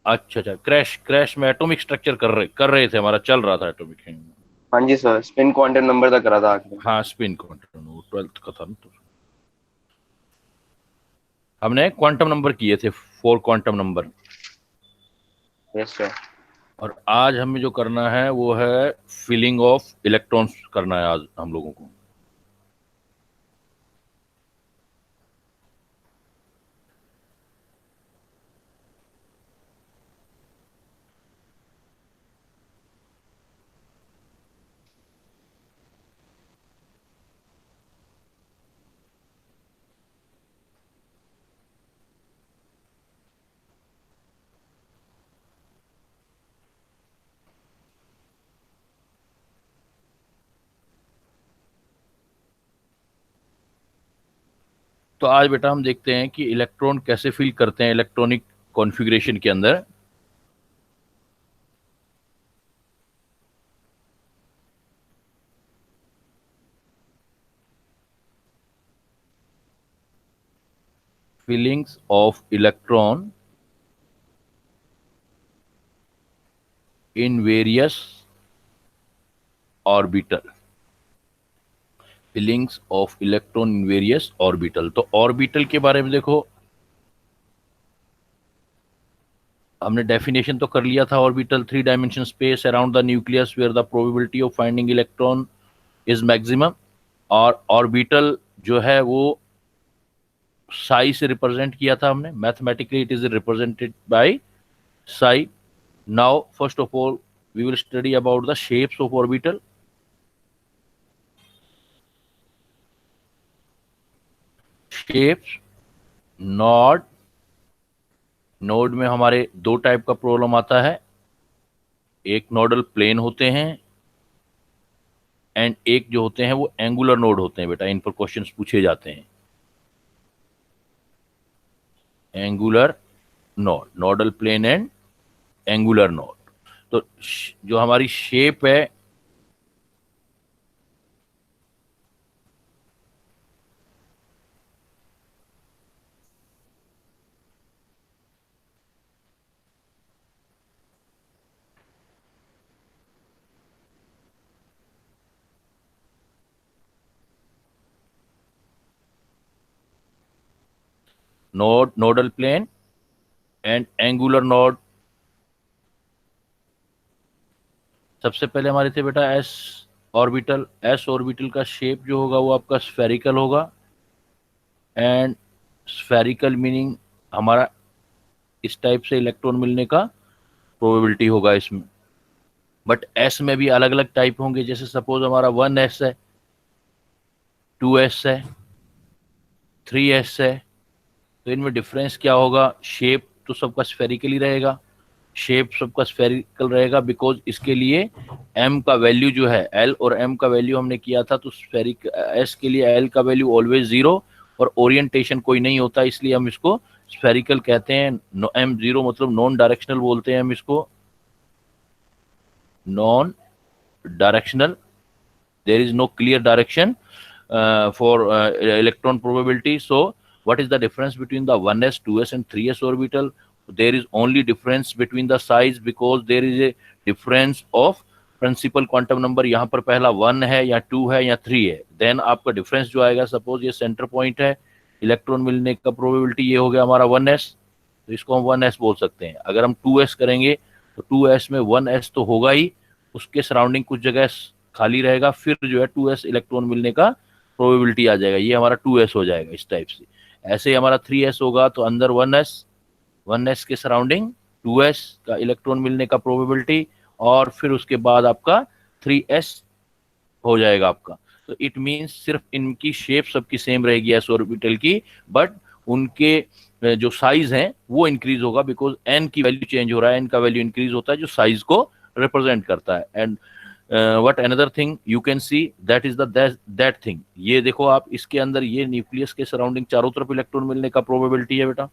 अच्छा अच्छा, crash crash में एटॉमिक स्ट्रक्चर कर रहे थे, हमारा चल रहा था एटॉमिक। हाँ जी सर, स्पिन क्वांटम नंबर तक करा था आखिरी में। हाँ स्पिन क्वांटम, वो 12th का था ना, तो हमने क्वांटम नंबर किए थे, 4 क्वांटम नंबर। Yes sir. और आज हमें जो करना है वो है फिलिंग ऑफ इलेक्ट्रॉन्स करना है आज हम लोगों को। तो आज बेटा हम देखते हैं कि इलेक्ट्रॉन कैसे फिल करते हैं इलेक्ट्रॉनिक कॉन्फ़िगरेशन के अंदर। Feelings of electron in various orbital. Feelings of electron in various orbital, तो ऑर्बिटल के बारे में देखो, हमने डेफिनेशन तो कर लिया था। Orbital 3 dimension space around the nucleus where the probability of finding electron is maximum. और ऑर्बिटल जो है वो साई से रिप्रेजेंट किया था हमने, mathematically it is represented by psi. Now first of all we will study about the shapes of orbital. Shapes, node. Node में हमारे दो टाइप का प्रॉब्लम आता है, एक नोडल प्लेन होते हैं एंड एक जो होते हैं वो एंगुलर नोड होते हैं। बेटा इन पर क्वेश्चंस पूछे जाते हैं। Angular node, nodal plane and angular node. तो जो हमारी शेप है, node, nodal plane and angular node. सबसे पहले हमारे थे बेटा एस ऑर्बिटल। एस ऑर्बिटल का शेप जो होगा वो आपका स्फेरिकल होगा। एंड स्फेरिकल मीनिंग हमारा इस टाइप से इलेक्ट्रॉन मिलने का प्रोबेबिलिटी होगा इसमें। बट एस में भी अलग अलग टाइप होंगे, जैसे सपोज हमारा 1s है, 2s है, 3s है। तो इनमें डिफरेंस क्या होगा? शेप तो सबका स्फेरिकल ही रहेगा। शेप सबका स्फेरिकल रहेगा बिकॉज इसके लिए m का वैल्यू जो है, l और m का वैल्यू हमने किया था, तो स्फेरिक s के लिए l का वैल्यू ऑलवेज 0 और ओरिएंटेशन कोई नहीं होता, इसलिए हम इसको स्फेरिकल कहते हैं। m0 मतलब नॉन डायरेक्शनल बोलते हैं हम इसको, non directional. there is no clear direction for electron probability. So what is the difference between the 1s, 2s and 3s orbital? There is only difference between the size because there is a difference of principal quantum number. यहाँ पर पहला 1 है या 2 है या 3 है, then आपका difference जो आएगा, सपोज ये सेंटर पॉइंट है, इलेक्ट्रॉन मिलने का प्रोबेबिलिटी ये हो गया हमारा 1s, तो इसको हम 1s बोल सकते हैं। अगर हम 2s करेंगे तो 2s में 1s तो होगा ही, उसके सराउंडिंग कुछ जगह खाली रहेगा, फिर जो है 2s इलेक्ट्रॉन मिलने का प्रोबेबिलिटी आ जाएगा, ये हमारा 2s हो जाएगा इस टाइप से। ऐसे ही हमारा 3s होगा तो अंदर 1s के सराउंडिंग 2s का इलेक्ट्रॉन मिलने का प्रोबेबिलिटी, और फिर उसके बाद आपका 3s हो जाएगा आपका। तो इट मीन्स सिर्फ इनकी शेप सबकी सेम रहेगी एस ऑर्बिटल की, बट उनके जो साइज हैं वो इंक्रीज होगा बिकॉज एन की वैल्यू चेंज हो रहा है, एन का वैल्यू इंक्रीज होता है जो साइज को रिप्रेजेंट करता है। And what another thing you can C, that is the that thing. ये देखो आप, इसके अंदर ये न्यूक्लियस के सराउंडिंग चारों तरफ इलेक्ट्रॉन मिलने का प्रोबेबिलिटी है बेटा।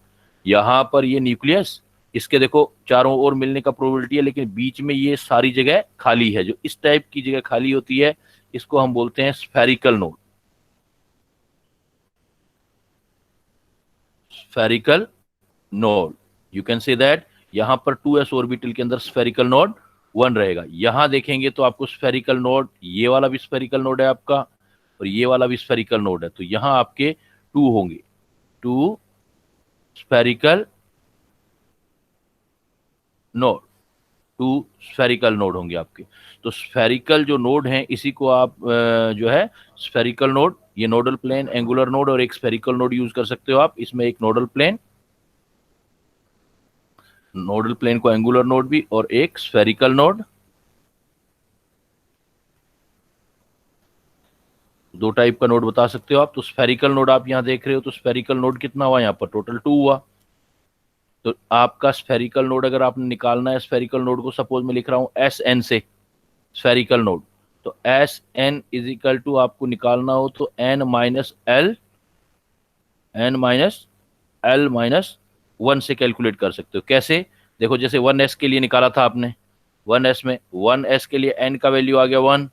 यहाँ पर ये न्यूक्लियस, इसके देखो चारों ओर मिलने का प्रोबेबिलिटी है, लेकिन बीच में ये सारी जगह खाली है। जो इस टाइप की जगह खाली होती है इसको हम बोलते हैं spherical node. Spherical node, you can say that यहाँ पर 2s ऑर्बिटल के अंदर स्फेरिकल नोड 1 रहेगा। यहाँ देखेंगे तो आपको स्फेरिकल नोड, ये वाला भी स्फेरिकल नोड है आपका और ये वाला भी स्फेरिकल नोड है, तो यहाँ आपके 2 होंगे, 2 स्फेरिकल नोड, 2 स्फेरिकल नोड होंगे आपके। तो स्फेरिकल जो नोड हैं इसी को आप जो है स्फेरिकल नोड, ये नोडल प्लेन, एंगुलर नोड और एक स्फेरिकल नोड यूज कर सकते हो आप। इसमें एक नोडल प्लेन, नोडल प्लेन को एंगुलर नोड भी और एक स्फेरिकल नोड, दो टाइप का नोड बता सकते हो आप। तो स्फेरिकल नोड आप यहां देख रहे हो, तो स्फेरिकल नोड कितना हुआ यहाँ पर, टोटल 2 हुआ। तो आपका स्फेरिकल नोड अगर आपने निकालना है, स्फेरिकल नोड को सपोज मैं लिख रहा हूं एस एन से, स्फेरिकल नोड, तो s n is equal to आपको निकालना हो तो n minus l, n minus l minus 1 से कैलकुलेट कर सकते हो। कैसे, देखो जैसे 1s के लिए निकाला था आपने, 1s में 1s के लिए n का वैल्यू आ गया 1,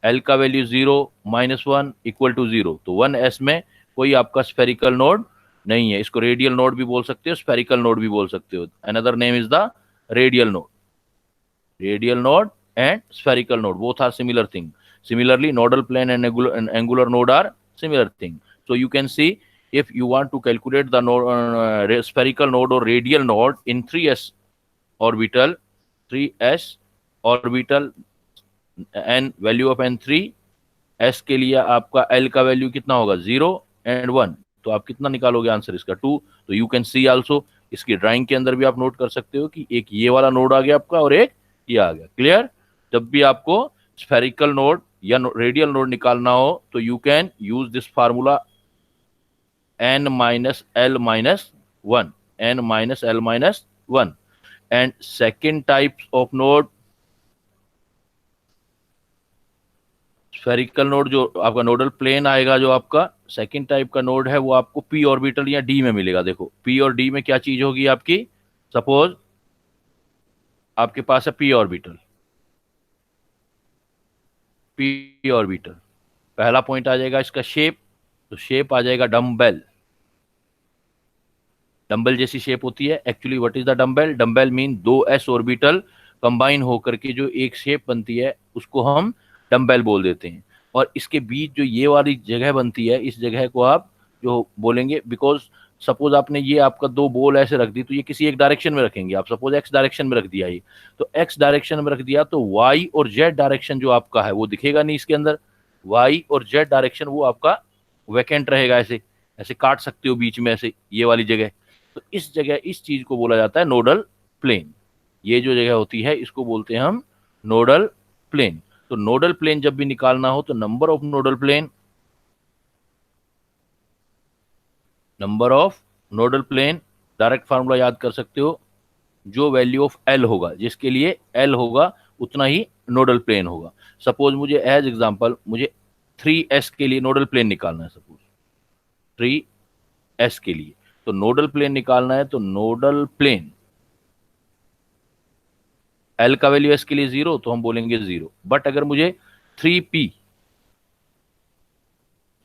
l का वैल्यू 0 माइनस 1 इक्वल टू 0। तो 1s में कोई आपका स्फेरिकल नोड नहीं है। इसको रेडियल नोड भी बोल सकते हो, स्फेरिकल नोड भी बोल सकते हो। Another name is the radial node, radial node and spherical node, both are similar thing. Similarly, nodal plane and angular node are similar thing. So you can see, if you want to calculate the node, spherical node or radial node in 3s orbital, 3s orbital, n value of n3, s के लिए आपका l का value कितना होगा 0 and 1, तो आप कितना निकालोगे आंसर इसका 2। तो यू कैन सी आल्सो, इसकी ड्राइंग के अंदर भी आप नोट कर सकते हो कि एक ये वाला नोड आ गया आपका और एक ये आ गया। क्लियर, जब भी आपको स्फेरिकल नोड या रेडियल नोड निकालना हो तो you can use this formula n minus l minus 1, n minus l minus 1। And second type of node, spherical node जो आपका नोडल प्लेन आएगा, जो आपका सेकेंड टाइप का नोड है वो आपको p ऑर्बिटल या d में मिलेगा। देखो p और d में क्या चीज होगी आपकी, सपोज आपके पास है p ऑर्बिटल, p ऑर्बिटल, पहला पॉइंट आ जाएगा इसका शेप, तो शेप आ जाएगा डम्बेल, डम्बल जैसी शेप होती है। Actually what is the dumbbell, dumbbell mean 2s orbital combine होकर के जो एक शेप बनती है उसको हम डम्बेल बोल देते हैं। और इसके बीच जो ये वाली जगह बनती है, इस जगह को आप जो बोलेंगे, बिकॉज सपोज आपने ये आपका 2 बॉल ऐसे रख दी, तो ये किसी एक डायरेक्शन में रखेंगे आप, सपोज एक्स डायरेक्शन में रख दिया ये, तो एक्स डायरेक्शन में रख दिया तो वाई और जेड डायरेक्शन जो आपका है वो दिखेगा नहीं इसके अंदर, वाई और जेड डायरेक्शन वो आपका वैकेंट रहेगा, ऐसे ऐसे काट सकते हो बीच में ऐसे ये वाली जगह। तो इस जगह इस चीज को बोला जाता है नोडल प्लेन। ये जो जगह होती है इसको बोलते हैं हम नोडल प्लेन। तो नोडल प्लेन जब भी निकालना हो तो number of nodal plane, number of nodal plane direct formula याद कर सकते हो, जो वैल्यू ऑफ एल होगा, जिसके लिए एल होगा उतना ही नोडल प्लेन होगा। सपोज मुझे एज एग्जांपल मुझे 3s के लिए नोडल प्लेन निकालना है, सपोज 3s के लिए तो नोडल प्लेन निकालना है, तो नोडल प्लेन एल का वैल्यू एस के लिए 0 तो हम बोलेंगे 0। बट अगर मुझे 3p,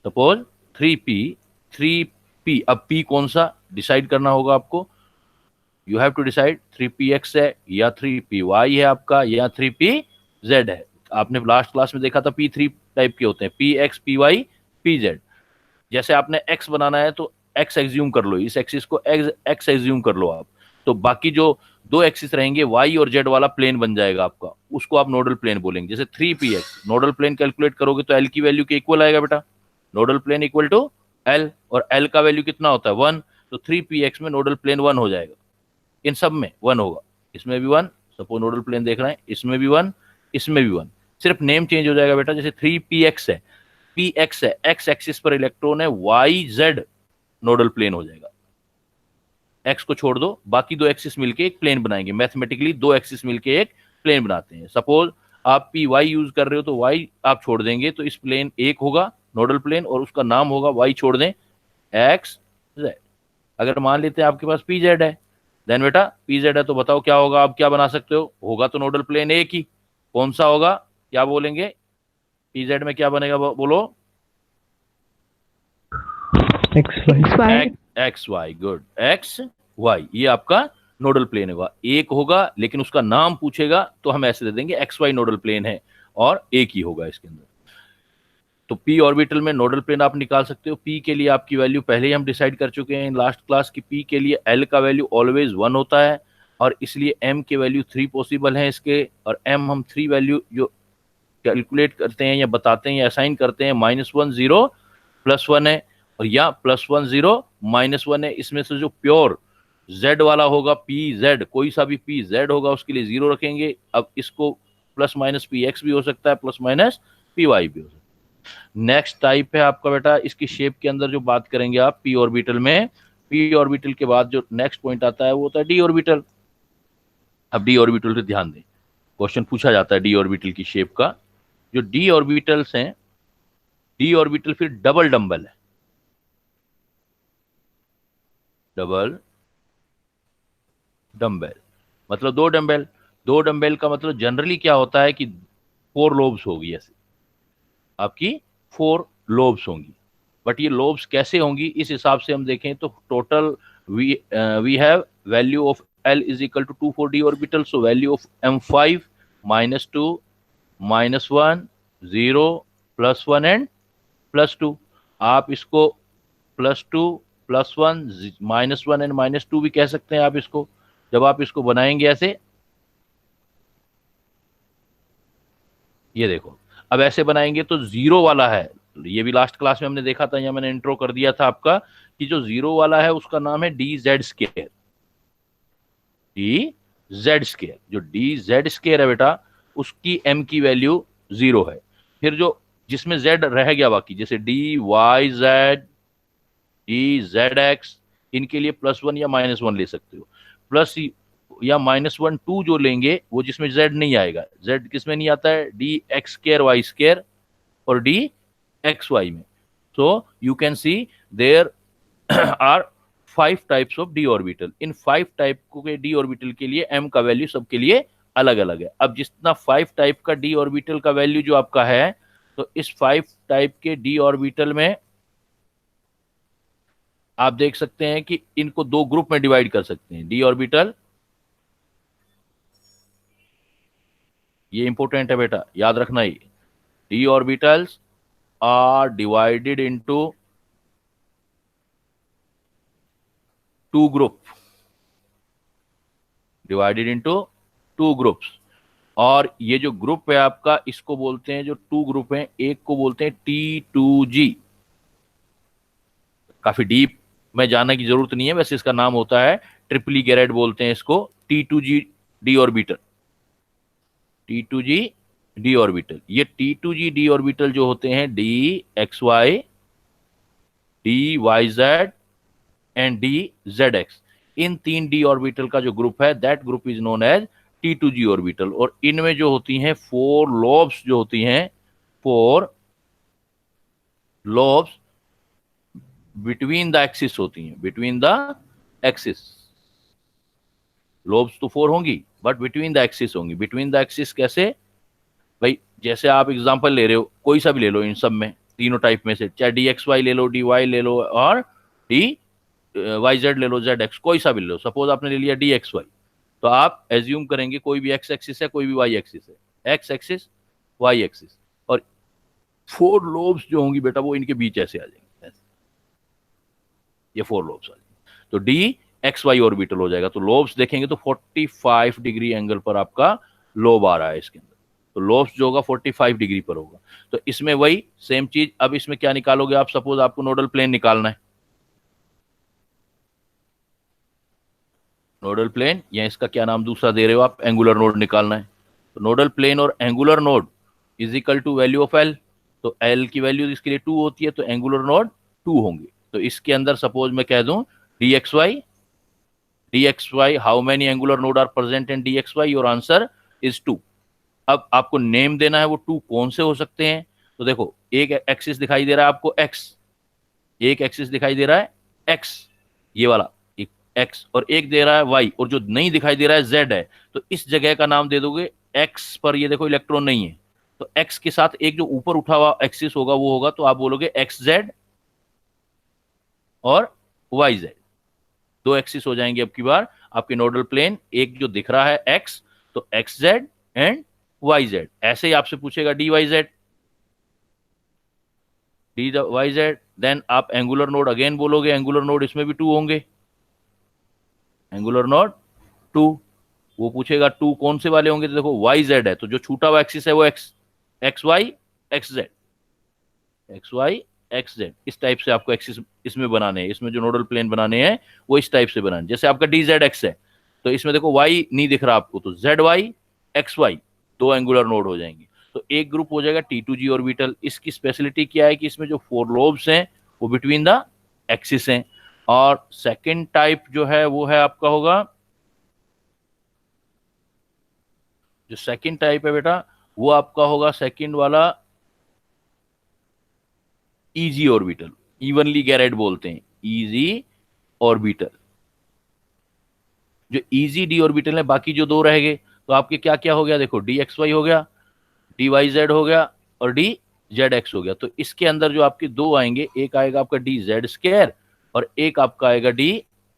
सपोज 3p, अब p कौन सा डिसाइड करना होगा आपको, you have to decide 3px है या 3py है आपका या 3pz है। आपने लास्ट क्लास में देखा था p3 टाइप के होते हैं, px, py, pz। जैसे आपने x बनाना है तो x एज्यूम कर लो, इस एक्सिस को x एज्यूम कर लो आप, तो बाकी जो 2 एक्सिस रहेंगे y और z वाला प्लेन बन जाएगा आपका, उसको आप नोडल प्लेन बोलेंगे। जैसे 3px नोडल प्लेन कैलकुलेट करोगे तो l की वैल्यू के इक्वल आएगा बेटा, nodal plane equal to l, और l का वैल्यू कितना होता है 1, तो 3px में नोडल प्लेन 1 हो जाएगा, इन सब में 1 होगा, इसमें भी 1, सपोज नोडल प्लेन देख रहे हैं, इसमें भी 1, इसमें भी 1, सिर्फ नेम चेंज हो जाएगा बेटा। जैसे 3px है, px है, x एक्सिस पर इलेक्ट्रॉन है, yz नोडल प्लेन हो जाएगा। x को छोड़ दो, बाकी 2 एक्सिस मिलके एक प्लेन बनाएंगे, मैथमेटिकली 2 एक्सिस मिलके एक प्लेन बनाते हैं। सपोज आप py यूज कर रहे हो तो y आप छोड़ देंगे तो इस प्लेन एक होगा नोडल प्लेन और उसका नाम होगा, y छोड़ दें x z। अगर मान लेते हैं आपके पास pz है, देन बेटा pz है तो बताओ क्या होगा, आप क्या बना सकते हो, होगा तो नोडल प्लेन एक ही, कौन सा होगा, क्या बोलेंगे, pz में क्या बनेगा बोलो, XY। XY, गुड, XY, ये आपका नोडल प्लेन होगा, एक होगा लेकिन उसका नाम पूछेगा तो हम ऐसे दे देंगे एक्स वाई नोडल प्लेन है और एक ही होगा इसके अंदर। तो पी ऑर्बिटल में नोडल प्लेन आप निकाल सकते हो। पी के लिए आपकी वैल्यू पहले ही हम डिसाइड कर चुके हैं इन लास्ट क्लास की, पी के लिए एल का वैल्यू ऑलवेज 1 होता है और इसलिए एम के वैल्यू 3 पॉसिबल हैं इसके, और एम हम 3 वैल्यू जो कैलकुलेट करते हैं या बताते हैं या असाइन करते हैं, -1 0 +1 है और या +1 0 -1 है। इसमें से जो प्योर z वाला होगा पी जेड, कोई सा भी पी जेड होगा उसके लिए 0 रखेंगे। अब इसको +- px भी हो सकता है, +- py भी हो सकता है। नेक्स्ट टाइप है आपका बेटा, इसकी शेप के अंदर जो बात करेंगे आप पी ऑर्बिटल में, पी ऑर्बिटल के बाद जो नेक्स्ट पॉइंट आता है वो होता है डी ऑर्बिटल। अब डी ऑर्बिटल पे ध्यान दें, क्वेश्चन पूछा जाता है डी ऑर्बिटल की शेप का। जो डी ऑर्बिटल्स हैं, डी ऑर्बिटल फिर डबल डंबल है, डबल डंबल मतलब दो डंबल। दो डंबल का मतलब जनरली क्या होता है कि 4 लोब्स होगी, ऐसे आपकी 4 लोब्स होंगी। बट ये लोब्स कैसे होंगी इस हिसाब से हम देखें तो total we have value of L is equal to 2 4 d orbital, so value of M5 -2 -1 0 +1 and +2। आप इसको +2 +1 -1 एंड -2 भी कह सकते हैं आप इसको, जब आप इसको बनाएंगे ऐसे। ये देखो, अब ऐसे बनाएंगे तो 0 वाला है, ये भी लास्ट क्लास में हमने देखा था या मैंने इंट्रो कर दिया था आपका कि जो 0 वाला है उसका नाम है D Z square. D Z square, जो डी जेड स्केयर है बेटा उसकी m की वैल्यू 0 है। फिर जो जिसमें z रह गया बाकी, जैसे d y z, d z x, इनके लिए +1 या -1 ले सकते हो। प्लस या -1 2 जो लेंगे वो जिसमें z नहीं आएगा, z किसमें नहीं आता है, d x square y square और डी एक्स वाई में। So you can see there are 5 types of d orbital. इन 5 टाइप के डी ऑर्बिटल के लिए m का वैल्यू सबके लिए अलग अलग है। अब जितना 5 टाइप का डी ऑर्बिटल का वैल्यू जो आपका है, तो इस 5 टाइप के डी ऑर्बिटल में आप देख सकते हैं कि इनको 2 ग्रुप में डिवाइड कर सकते हैं। डी ऑर्बिटल, ये इंपॉर्टेंट है बेटा, याद रखना ही, d orbitals are divided into 2 group, divided into 2 groups. और ये जो ग्रुप है आपका, इसको बोलते हैं, जो 2 ग्रुप हैं, एक को बोलते हैं T2G। काफी डीप में जाने की जरूरत नहीं है, वैसे इसका नाम होता है ट्रिपली गैरेड, बोलते हैं इसको T2G D orbital. T2G D orbital, ये T2G डी ऑर्बिटल जो होते हैं d x y, d y z and d z x, इन 3 डी ऑर्बिटल का जो ग्रुप है that group is known as T2G orbital. और इनमें जो होती हैं 4 लोब्स, जो होती हैं 4 लोब्स बिटवीन द एक्सिस होती हैं, बिटवीन द एक्सिस। लोब्स तो 4 होंगी बट बिटवीन द एक्सिस होंगी। बिटवीन द एक्सिस कैसे भाई, जैसे आप एग्जांपल ले रहे हो, कोई सा भी ले लो इन सब में, तीनों टाइप में से, चाहे डी एक्स वाई ले लो, डी वाई ले लो और डी वाई जेड ले लो, जेड एक्स, कोई सा भी ले लो। सपोज आपने ले लिया डी एक्स वाई, तो आप एज्यूम करेंगे कोई भी एक्स एक्सिस है, कोई भी वाई एक्सिस है, एक्स एक्सिस वाई एक्सिस, और 4 लोब्स जो होंगी बेटा वो इनके बीच ऐसे आ जाएंगे, ये 4 लोब्स आ जाएंगे, तो डी एक्स वाई ऑर्बिटल हो जाएगा। तो लोब्स देखेंगे तो 45 डिग्री एंगल पर आपका लोब आ रहा है इसके अंदर, तो लोब्स जो होगा 45 डिग्री पर होगा। तो इसमें वही सेम चीज, अब इसमें क्या निकालोगे आप, सपोज आपको नोडल प्लेन निकालना है, नोडल प्लेन या इसका क्या नाम दूसरा दे रहे हो आप, एंगुलर नोड निकालना है। तो नोडल प्लेन और angular node is equal to value of l, तो एल की वैल्यू इसके लिए 2 होती है, तो एंगुलर नोड 2 होंगे। तो इसके अंदर सपोज मैं कह दूं d x y, how many angular node are present in d x y, your answer is 2। अब आपको नेम देना है वो 2 कौन से हो सकते हैं। तो देखो, एक एक्सिस दिखाई दे रहा है आपको x, एक एक्सिस दिखाई दे रहा है x, ये वाला एक x, और एक दे रहा है y, और जो नहीं दिखाई दे रहा है z है। तो इस जगह का नाम दे दोगे x पर, ये देखो इलेक्ट्रॉन नहीं है, तो x के साथ एक जो ऊपर उठा हुआ एक्सिस होगा वो होगा, तो आप बोलोगे xz और yz, 2 एक्सिस हो जाएंगे अब की बार। आपके नोडल प्लेन एक जो दिख रहा है एक्स, तो x z and y z, ऐसे ही आपसे पूछेगा d y z, d y z. Then आप एंगुलर नोड अगेन बोलोगे, एंगुलर नोड इसमें भी टू होंगे, एंगुलर नोड टू। वो पूछेगा टू कौन से वाले होंगे, तो देखो वाई जेड है, तो जो छूटा हुआ एक्सिस है वो x, x y x z, x y x z, इस टाइप से आपको एक्सिस इसमें बनाने हैं, इसमें जो नोडल प्लेन बनाने हैं वो इस टाइप से बनाने। जैसे आपका डी जेड एक्स है, तो इसमें देखो वाई नहीं दिख रहा आपको, तो जेड वाई एक्स वाई दो एंगुलर नोड हो जाएंगे। तो एक ग्रुप हो जाएगा T2G ऑर्बिटल। इसकी स्पेशलिटी क्या है कि इसमें जो फोर लोब्स हैं वो बिटवीन द एक्सिस हैं। और सेकंड टाइप जो है वो है आपका होगा, जो सेकंड टाइप है बेटा वो आपका होगा सेकंड वाला ईजी ऑर्बिटल, इवनली गैरेड बोलते हैं, इजी ऑर्बिटल। जो इजी डी ऑर्बिटल है, बाकी जो दो रह गए, तो आपके क्या क्या हो गया, देखो डी एक्स वाई हो गया, डी वाई जेड हो गया और डी जेड एक्स हो गया। तो इसके अंदर जो आपके दो आएंगे, एक आएगा आपका डी जेड स्क्वायर और एक आपका आएगा d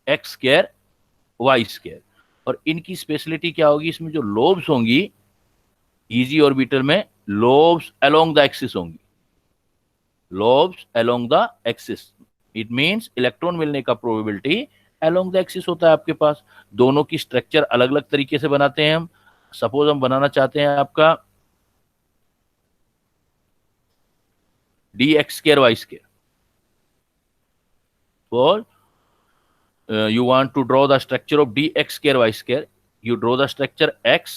x square y square. और इनकी स्पेशलिटी क्या होगी, इसमें जो लोब्स होंगी इजी ऑर्बिटल में, लोब्स अलोंग द एक्सिस होंगी, lobes along the axis. It means electron मिलने का प्रोबेबिलिटी अलोंग द एक्सिस होता है आपके पास। दोनों की स्ट्रक्चर अलग अलग तरीके से बनाते हैं हम। सपोज हम बनाना चाहते हैं आपका d x square y square, और you want to draw the structure of dx square y square, you draw the structure x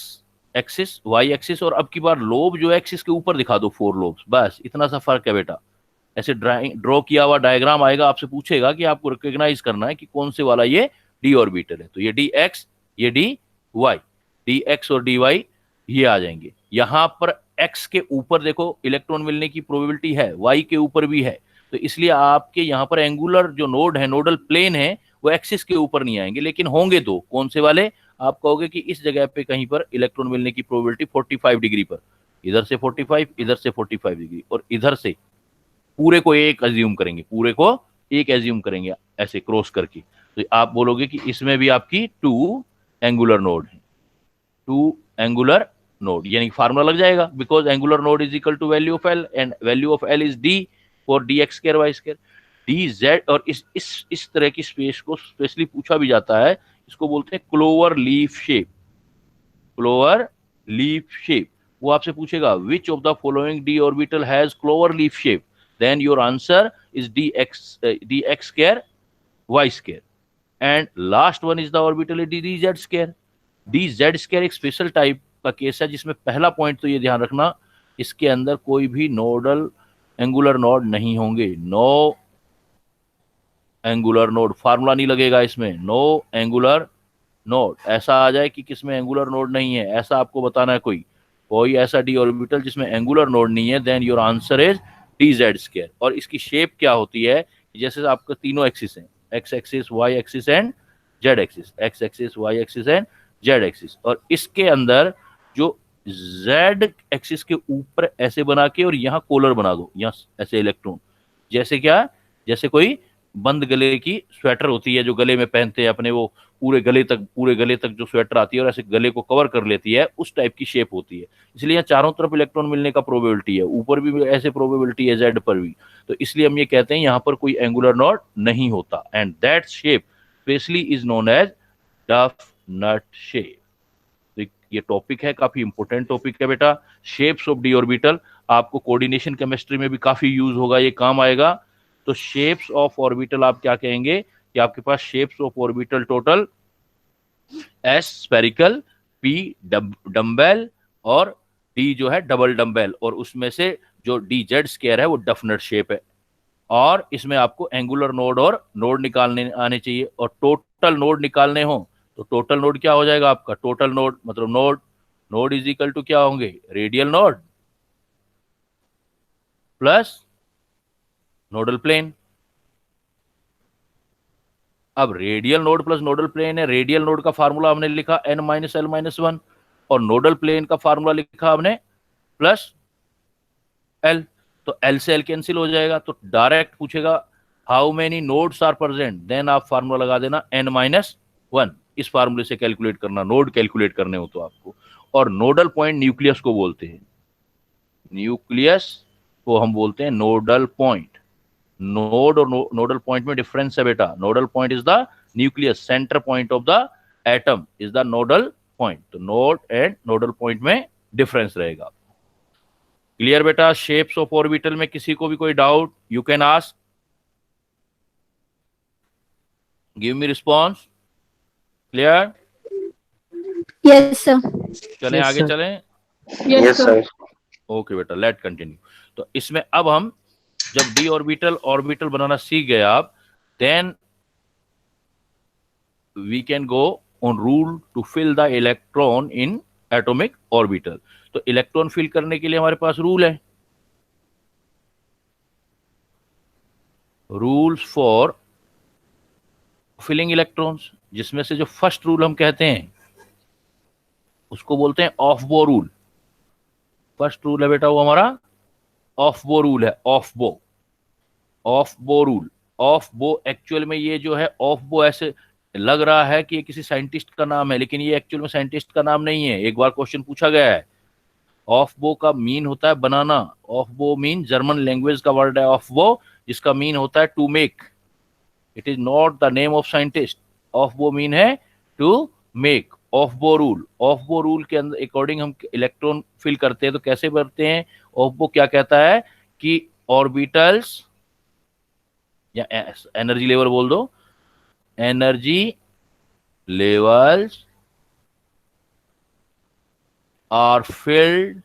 axis y axis, और अब की बार लोब जो एक्सिस के ऊपर दिखा दो, फोर लोब्स, बस इतना सा फर्क है बेटा। ऐसे ड्रॉ किया हुआ डायग्राम आएगा, आपसे पूछेगा कि आपको रिकॉग्नाइज करना है कि कौन से वाला ये डी ऑर्बिटल है। तो ये डी एक्स, ये डी वाई, डी एक्स और डी वाई ये आ जाएंगे। यहां पर एक्स के ऊपर देखो इलेक्ट्रॉन मिलने की प्रोबेबिलिटी है, वाई के ऊपर भी है, तो इसलिए आपके यहाँ पर एंगुलर जो नोड है, नोडल प्लेन है, वो एक्सिस के ऊपर नहीं आएंगे, लेकिन होंगे दो। कौन से वाले, आप कहोगे कि इस जगह पे कहीं पर इलेक्ट्रॉन मिलने की प्रोबेबिलिटी 45 डिग्री पर, इधर से 45, इधर से 45 डिग्री, और इधर से पूरे को एक एज्यूम करेंगे, पूरे को एक एज्यूम करेंगे ऐसे क्रॉस करके। तो आप बोलोगे कि इसमें भी आपकी टू एंगुलर नोड है, टू एंगुलर नोड, यानी फार्मूला लग जाएगा, because angular node is equal to value of l and value of l is d for d x square y square d z. और इस तरह की स्पेस को specially पूछा भी जाता है, इसको बोलते हैं clover leaf shape, clover leaf shape. वो आपसे पूछेगा which of the following d orbital has clover leaf shape, then your answer is d x square y square, and last one is the orbital d z square. D z square एक special type का case है, जिसमें पहला point तो ये ध्यान रखना, इसके अंदर कोई भी नोडल एंगुलर नोड नहीं होंगे, नो एंगुलर नोड, फार्मूला नहीं लगेगा इसमें, नो एंगुलर नोड। ऐसा आ जाए कि किसमें एंगुलर नोड नहीं है, ऐसा आपको बताना है कोई ऐसा डी ऑर्बिटल जिसमें एंगुलर नोड नहीं है, then your answer is d z square. और इसकी शेप क्या होती है, जैसे आपका तीनों एक्सिस हैं, x axis y axis and z axis, x axis y axis and z axis, और इसके अंदर जो जेड एक्सिस के ऊपर ऐसे बना के और यहाँ कोलर बना दो, यहाँ ऐसे इलेक्ट्रॉन, जैसे क्या, जैसे कोई बंद गले की स्वेटर होती है जो गले में पहनते हैं अपने, वो पूरे गले तक जो स्वेटर आती है और ऐसे गले को कवर कर लेती है, उस टाइप की शेप होती है। इसलिए यहाँ चारों तरफ इलेक्ट्रॉन मिलने का प्रोबेबिलिटी है, ऊपर भी ऐसे प्रोबेबिलिटी है जेड पर भी, तो इसलिए हम ये कहते हैं यहाँ पर कोई एंगुलर नोड नहीं होता, and that shape specially is known as doughnut shape. तो ये टॉपिक है, काफी इंपोर्टेंट टॉपिक है बेटा, शेप्स ऑफ डी ऑर्बिटल। आपको कोऑर्डिनेशन केमिस्ट्री में भी काफी यूज होगा, ये काम आएगा। तो शेप्स ऑफ ऑर्बिटल आप क्या कहेंगे कि आपके पास shapes of orbital total s spherical, p dumbbell और डी जो है डबल डम्बेल, और उसमें से जो डी जेड स्क्वायर है वो डेफिनेट शेप है। और इसमें आपको एंगुलर नोड और नोड निकालने आने चाहिए, और टोटल नोड निकालने हो तो टोटल नोड क्या हो जाएगा आपका, टोटल नोड मतलब नोड इज इक्वल टू क्या होंगे, radial node plus nodal plane. अब radial node plus nodal plane है, रेडियल नोड का फार्मूला हमने लिखा n minus l minus one, और नोडल प्लेन का फार्मूला लिखा हमने प्लस एल, तो एल से एल कैंसिल हो जाएगा। तो डायरेक्ट पूछेगा how many nodes are present, then आप फार्मूला लगा देना n माइनस वन, इस फार्मूले से कैलकुलेट करना, नोड कैलकुलेट करने हो तो आपको। और नोडल पॉइंट न्यूक्लियस को बोलते हैं, न्यूक्लियस को हम बोलते हैं नोडल पॉइंट। नोड और नोडल पॉइंट में डिफरेंस है बेटा। Nodal point is the nucleus, centre point of the atom is the nodal point. तो नोड एंड नोडल पॉइंट में डिफरेंस रहेगा। क्लियर बेटा? शेप्स ऑफ ऑर्बिटल में किसी को भी कोई doubt, you can ask, give me response. Clear? Yes, sir. चलें Yes, आगे sir. चलें। Yes, yes sir. Sir. Okay बेटा, लेट कंटिन्यू। तो इसमें अब हम जब डी ऑर्बिटल ऑर्बिटल बनाना सीख गए आप, then we can go on rule to fill the electron in atomic orbital. तो इलेक्ट्रॉन फिल करने के लिए हमारे पास रूल है, रूल्स फॉर फिलिंग इलेक्ट्रॉन्स, जिसमें से जो फर्स्ट रूल हम कहते हैं उसको बोलते हैं ऑफ बो रूल। फर्स्ट रूल है बेटा वो हमारा ऑफ बो रूल है, ऑफ बो, ऑफ बो रूल। ऑफ बो एक्चुअल में ये जो है ऑफ बो, ऐसे लग रहा है कि ये किसी साइंटिस्ट का नाम है, लेकिन ये एक्चुअल में साइंटिस्ट का नाम नहीं है। एक बार क्वेश्चन पूछा गया है। ऑफ बो का मीन होता है बनाना। Aufbau mean German language का वर्ड है ऑफ बो, जिसका मीन होता है to make. It is not the name of scientist. Aufbau mean है to make. Aufbau rule, Aufbau rule के अंदर अकॉर्डिंग हम इलेक्ट्रॉन फिल करते हैं। तो कैसे करते हैं? ऑफ बो क्या कहता है कि ऑर्बिटल्स, या एनर्जी लेवल बोल दो, energy levels are filled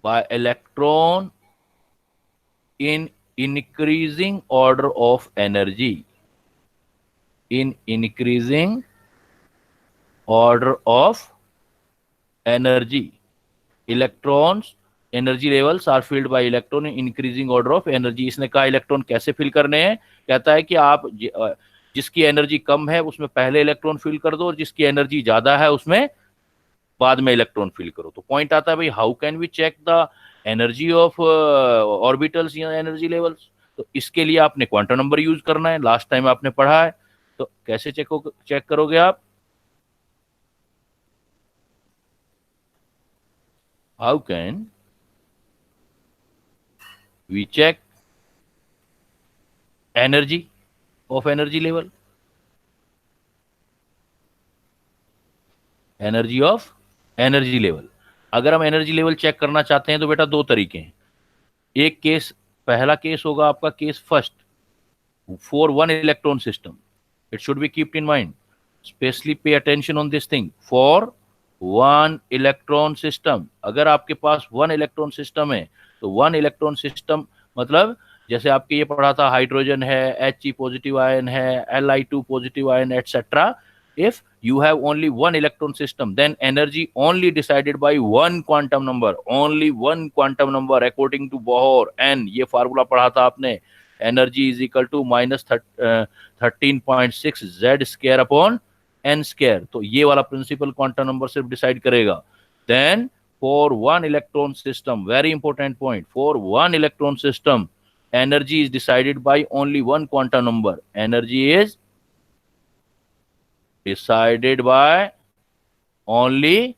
by electron in increasing order of energy, in increasing order of energy, electrons energy levels are filled by electron in increasing order of energy। इसने कहा electron कैसे fill करने हैं? कहता है कि आप जिसकी एनर्जी कम है उसमें पहले इलेक्ट्रॉन फिल कर दो, और जिसकी एनर्जी ज्यादा है उसमें बाद में इलेक्ट्रॉन फिल करो। तो पॉइंट आता है भाई, how can we check the energy of orbitals या एनर्जी लेवल्स? तो इसके लिए आपने क्वांटम नंबर यूज करना है, लास्ट टाइम आपने पढ़ा है। तो कैसे चेक करोगे आप? How can we check energy of energy level? Energy of energy level, अगर हम एनर्जी लेवल चेक करना चाहते हैं तो बेटा दो तरीके हैं। एक केस, पहला केस होगा आपका case first, for one electron system. It should be keeped in mind, specially pay attention on this thing, for one electron system. अगर आपके पास वन इलेक्ट्रॉन सिस्टम है तो वन इलेक्ट्रॉन सिस्टम मतलब जैसे आपके ये पढ़ा था, हाइड्रोजन है, He पॉजिटिव आयन है, Li2 positive ion, etcetera. if you have only one electron system, then energy only decided by one quantum number, only one quantum number according to Bohr। n ये formula पढ़ा था आपने, energy is equal to minus 13.6 z square upon n square। तो ये वाला principal quantum number सिर्फ decide करेगा। then for one electron system, very important point, for one electron system energy is decided by only one quantum number, energy is decided by only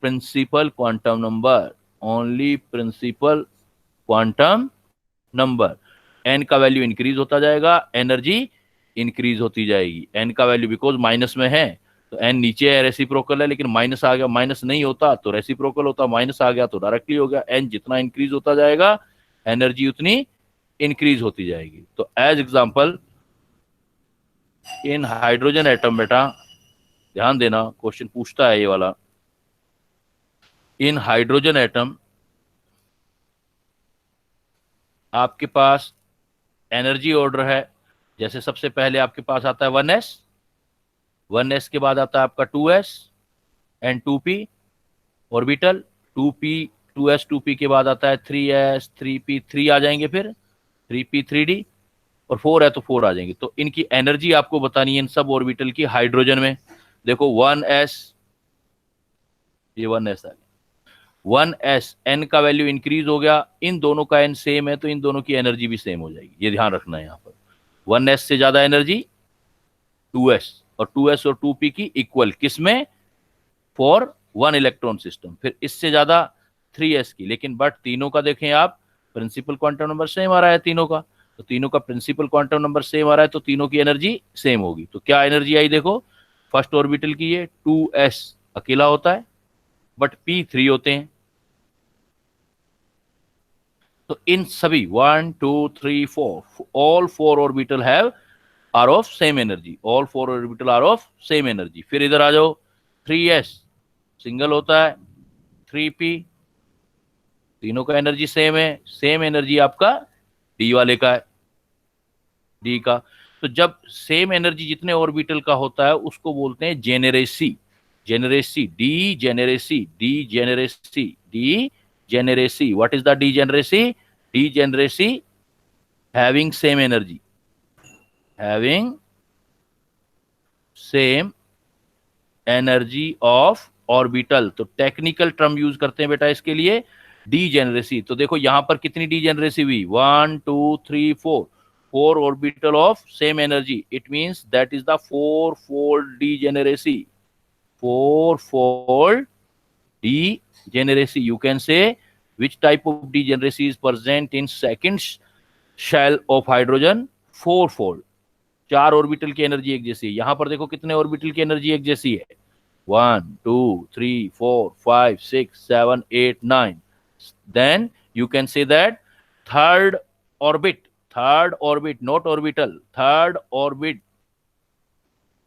principal quantum number, only principal quantum number। n का value increase होता जाएगा, energy increase होती जाएगी। n का value because minus में है तो n नीचे है, रेसिप्रोकल है, लेकिन माइनस आ गया, माइनस नहीं होता तो रेसिप्रोकल होता, माइनस आ गया तो डायरेक्टली हो गया। n जितना इंक्रीज होता जाएगा एनर्जी उतनी इंक्रीज होती जाएगी। तो as example in hydrogen atom, बेटा ध्यान देना, क्वेश्चन पूछता है ये वाला। इन हाइड्रोजन एटम आपके पास एनर्जी ऑर्डर है, जैसे सबसे पहले आपके पास आता है 1s, 1s के बाद आता है आपका 2s and 2p orbital, 2p 2s 2p के बाद आता है 3s 3p 3 आ जाएंगे, फिर 3p 3d, और 4 है तो 4 आ जाएंगे। तो इनकी एनर्जी आपको बतानी है इन सब ऑर्बिटल की हाइड्रोजन में। देखो 1s, ये 1s आ गया, 1s n का वैल्यू इंक्रीज हो गया, इन दोनों का n सेम है तो इन दोनों की एनर्जी भी सेम हो जाएगी, ये ध्यान रखना है यहाँ पर। 1s से ज्यादा एनर्जी 2s, और 2s और 2p की इक्वल किसमें, फॉर 1 इलेक्ट्रॉन सिस्टम। फिर इससे ज्यादा 3s की, लेकिन बट तीनों का देखें आप, प्रिंसिपल क्वांटम नंबर सेम आ रहा है तीनों का, तो तीनों का प्रिंसिपल क्वांटम नंबर सेम आ रहा है, तो तीनों की एनर्जी सेम होगी। तो क्या एनर्जी आई देखो, फर्स्ट ऑर्बिटल की ये 2s अकेला होता है, बट p 3 होते हैं। तो इन सभी 1 2 3 4 all 4 orbital have are of same energy, all 4 orbital are of same energy. फिर इधर आ जाओ, 3s सिंगल होता है, 3p, तीनों का एनर्जी सेम है, सेम एनर्जी आपका डी वाले का है, डी का। तो जब सेम एनर्जी जितने ऑर्बिटल का होता है उसको बोलते हैं degeneracy, degeneracy, degeneracy, degeneracy, degeneracy. What is the degeneracy, degeneracy having same energy, having same energy of orbital. तो टेक्निकल टर्म यूज करते हैं बेटा इसके लिए, डीजेनरेसी। तो देखो यहां पर कितनी डीजेनरेसी हुई, 1 2 3 4, 4 orbital of same energy, it means that is the 4 fold degeneracy, 4 fold degeneracy. You can say which type of degeneracy is present in second shell of hydrogen, 4 fold, 4 orbital की energy एक जैसी है। यहां पर देखो कितने orbital की energy एक जैसी है, 1 2 3 4 5 6 7 8 9। Then you can say that third orbit, not orbital, third orbit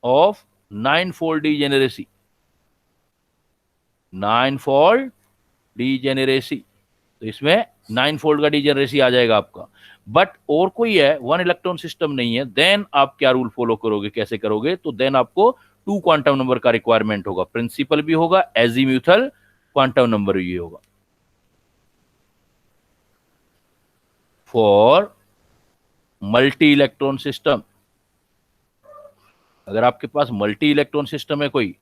of 9-fold degeneracy, 9-fold degeneracy। तो इसमें 9-fold का डीजेनरेसी आ जाएगा आपका। बट और कोई है, 1 इलेक्ट्रॉन सिस्टम नहीं है, देन आप क्या रूल फॉलो करोगे, कैसे करोगे, तो देन आपको 2 क्वांटम नंबर का रिक्वायरमेंट होगा, प्रिंसिपल भी होगा, एजीम्यूथल क्वांटम नंबर भी होगा। फॉर मल्टी इलेक्ट्रॉन सिस्टम, अगर आपके पास मल्टी इलेक्ट्रॉन सिस्टम है कोई,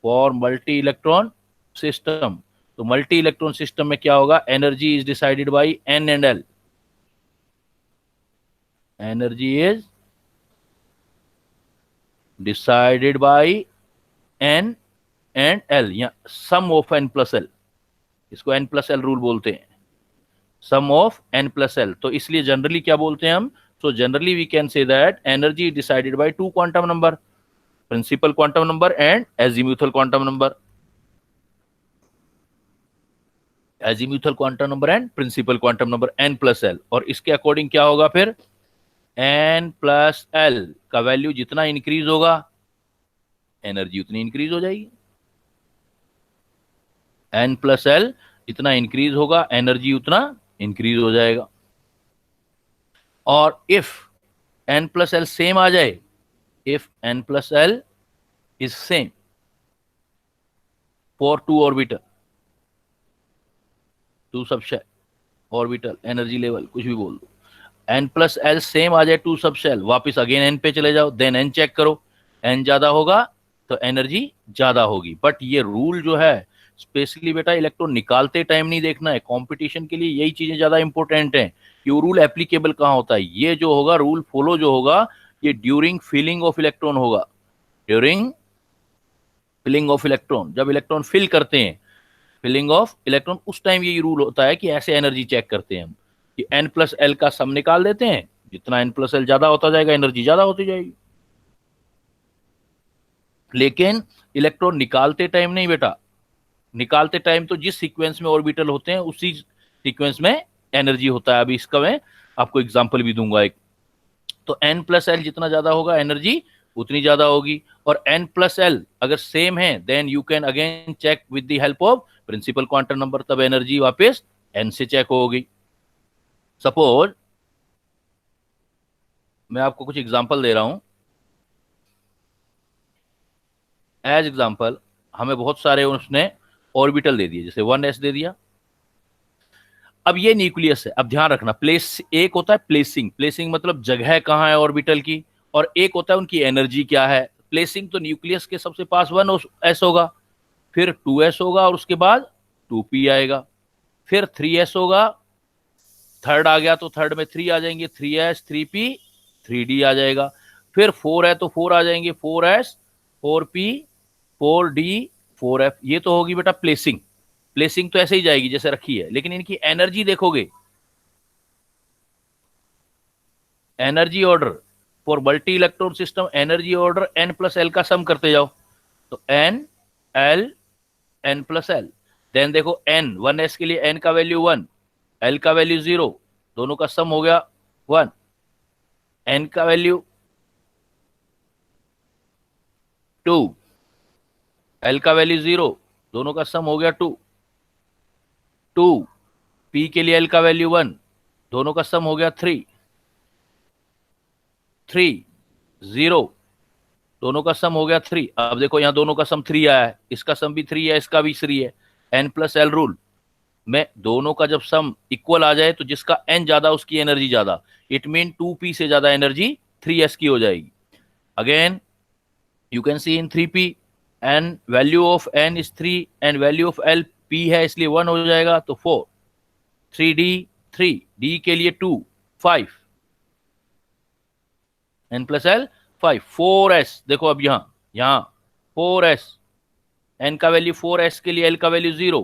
फॉर मल्टी इलेक्ट्रॉन सिस्टम, तो मल्टी इलेक्ट्रॉन सिस्टम में क्या होगा, energy is decided by n and l, energy is decided by n and l, या sum of n plus l, इसको एन प्लस एल रूल बोलते हैं, sum of n plus l. तो इसलिए generally क्या बोलते हैं हम, so generally we can say that energy decided by 2 quantum number, principal quantum number and azimuthal quantum number, azimuthal quantum number and principal quantum number n plus l. और इसके according क्या होगा फिर, एन प्लस एल का value जितना increase होगा energy उतनी increase हो जाएगी, एन प्लस एल जितना इंक्रीज होगा एनर्जी उतना इंक्रीज हो जाएगा। और if n plus l same आ जाए, if n plus L is same for 2 orbital, 2 subshell orbital, energy level कुछ भी बोल दो, एन प्लस एल सेम आ जाए 2 सबशेल, वापिस अगेन एन पे चले जाओ, देन एन चेक करो, एन ज्यादा होगा तो एनर्जी ज्यादा होगी। बट ये रूल जो है स्पेशली बेटा इलेक्ट्रॉन निकालते टाइम नहीं देखना है, कंपटीशन के लिए यही चीजें ज्यादा इंपॉर्टेंट हैं कि वो रूल एप्लीकेबल कहाँ होता है। ये जो होगा रूल फॉलो जो होगा ये ड्यूरिंग फिलिंग ऑफ इलेक्ट्रॉन होगा, ड्यूरिंग फिलिंग ऑफ इलेक्ट्रॉन, जब इलेक्ट्रॉन फिल करते हैं, फिलिंग ऑफ इलेक्ट्रॉन, उस टाइम ये रूल होता है कि ऐसे एनर्जी चेक करते हैं हम कि एन प्लस एल का सम निकाल देते हैं, जितना एन प्लस एल ज्यादा होता जाएगा एनर्जी ज्यादा होती जाएगी। लेकिन इलेक्ट्रॉन निकालते टाइम नहीं बेटा, निकालते टाइम तो जिस सीक्वेंस में ऑर्बिटल होते हैं उसी सीक्वेंस में एनर्जी होता है। अभी इसका मैं आपको एग्जांपल भी दूंगा एक। तो एन प्लस एल जितना ज्यादा होगा एनर्जी उतनी ज्यादा होगी, और एन प्लस एल अगर सेम है then you can again check with the help of principal quantum number, तब एनर्जी वापस एन से चेक होगी। सपोज मैं आपको कुछ एग्जांपल दे रहा हूं, एज एग्जांपल हमें बहुत सारे उसने ऑर्बिटल दे दिए, जैसे 1s दे दिया। अब ये न्यूक्लियस है, अब ध्यान रखना, प्लेस एक होता है प्लेसिंग, प्लेसिंग मतलब जगह कहाँ है ऑर्बिटल की, और एक होता है उनकी एनर्जी क्या है। प्लेसिंग तो न्यूक्लियस के सबसे पास 1s होगा, फिर 2s होगा, और उसके बाद 2p आएगा, फिर 3s होगा, थर्ड आ गया तो थर्ड में 3 आ जाएंगे, 3s 3p 3D आ जाएगा। फिर 4 है तो 4 आ जाएंगे, 4s 4p 4d 4f। ये तो होगी बेटा प्लेसिंग। प्लेसिंग तो ऐसे ही जाएगी जैसे रखी है, लेकिन इनकी एनर्जी देखोगे, energy order for multi electron system, energy order n plus l का सम करते जाओ, तो n l n plus l. Then देखो n 1s के लिए n का वैल्यू 1, l का वैल्यू 0, दोनों का सम हो गया 1, n का वैल्यू 2, l का वैल्यू 0, दोनों का सम हो गया 2, 2 p के लिए l का वैल्यू 1, दोनों का सम हो गया 3, 3 0, दोनों का सम हो गया 3। अब देखो यहां दोनों का सम 3 आया है, इसका सम भी 3 है, इसका भी 3 है। n प्लस एल रूल में दोनों का जब सम इक्वल आ जाए तो जिसका n ज्यादा उसकी एनर्जी ज्यादा, इट मीन 2p से ज्यादा एनर्जी 3s की हो जाएगी। Again you can C in 3p and value of n is 3 and value of l p है इसलिए 1 हो जाएगा, तो 4, 3d 3, d के लिए 2, 5, n प्लस एल 5, 4s। देखो अब यहां 4s, n का वैल्यू 4s के लिए l का वैल्यू 0,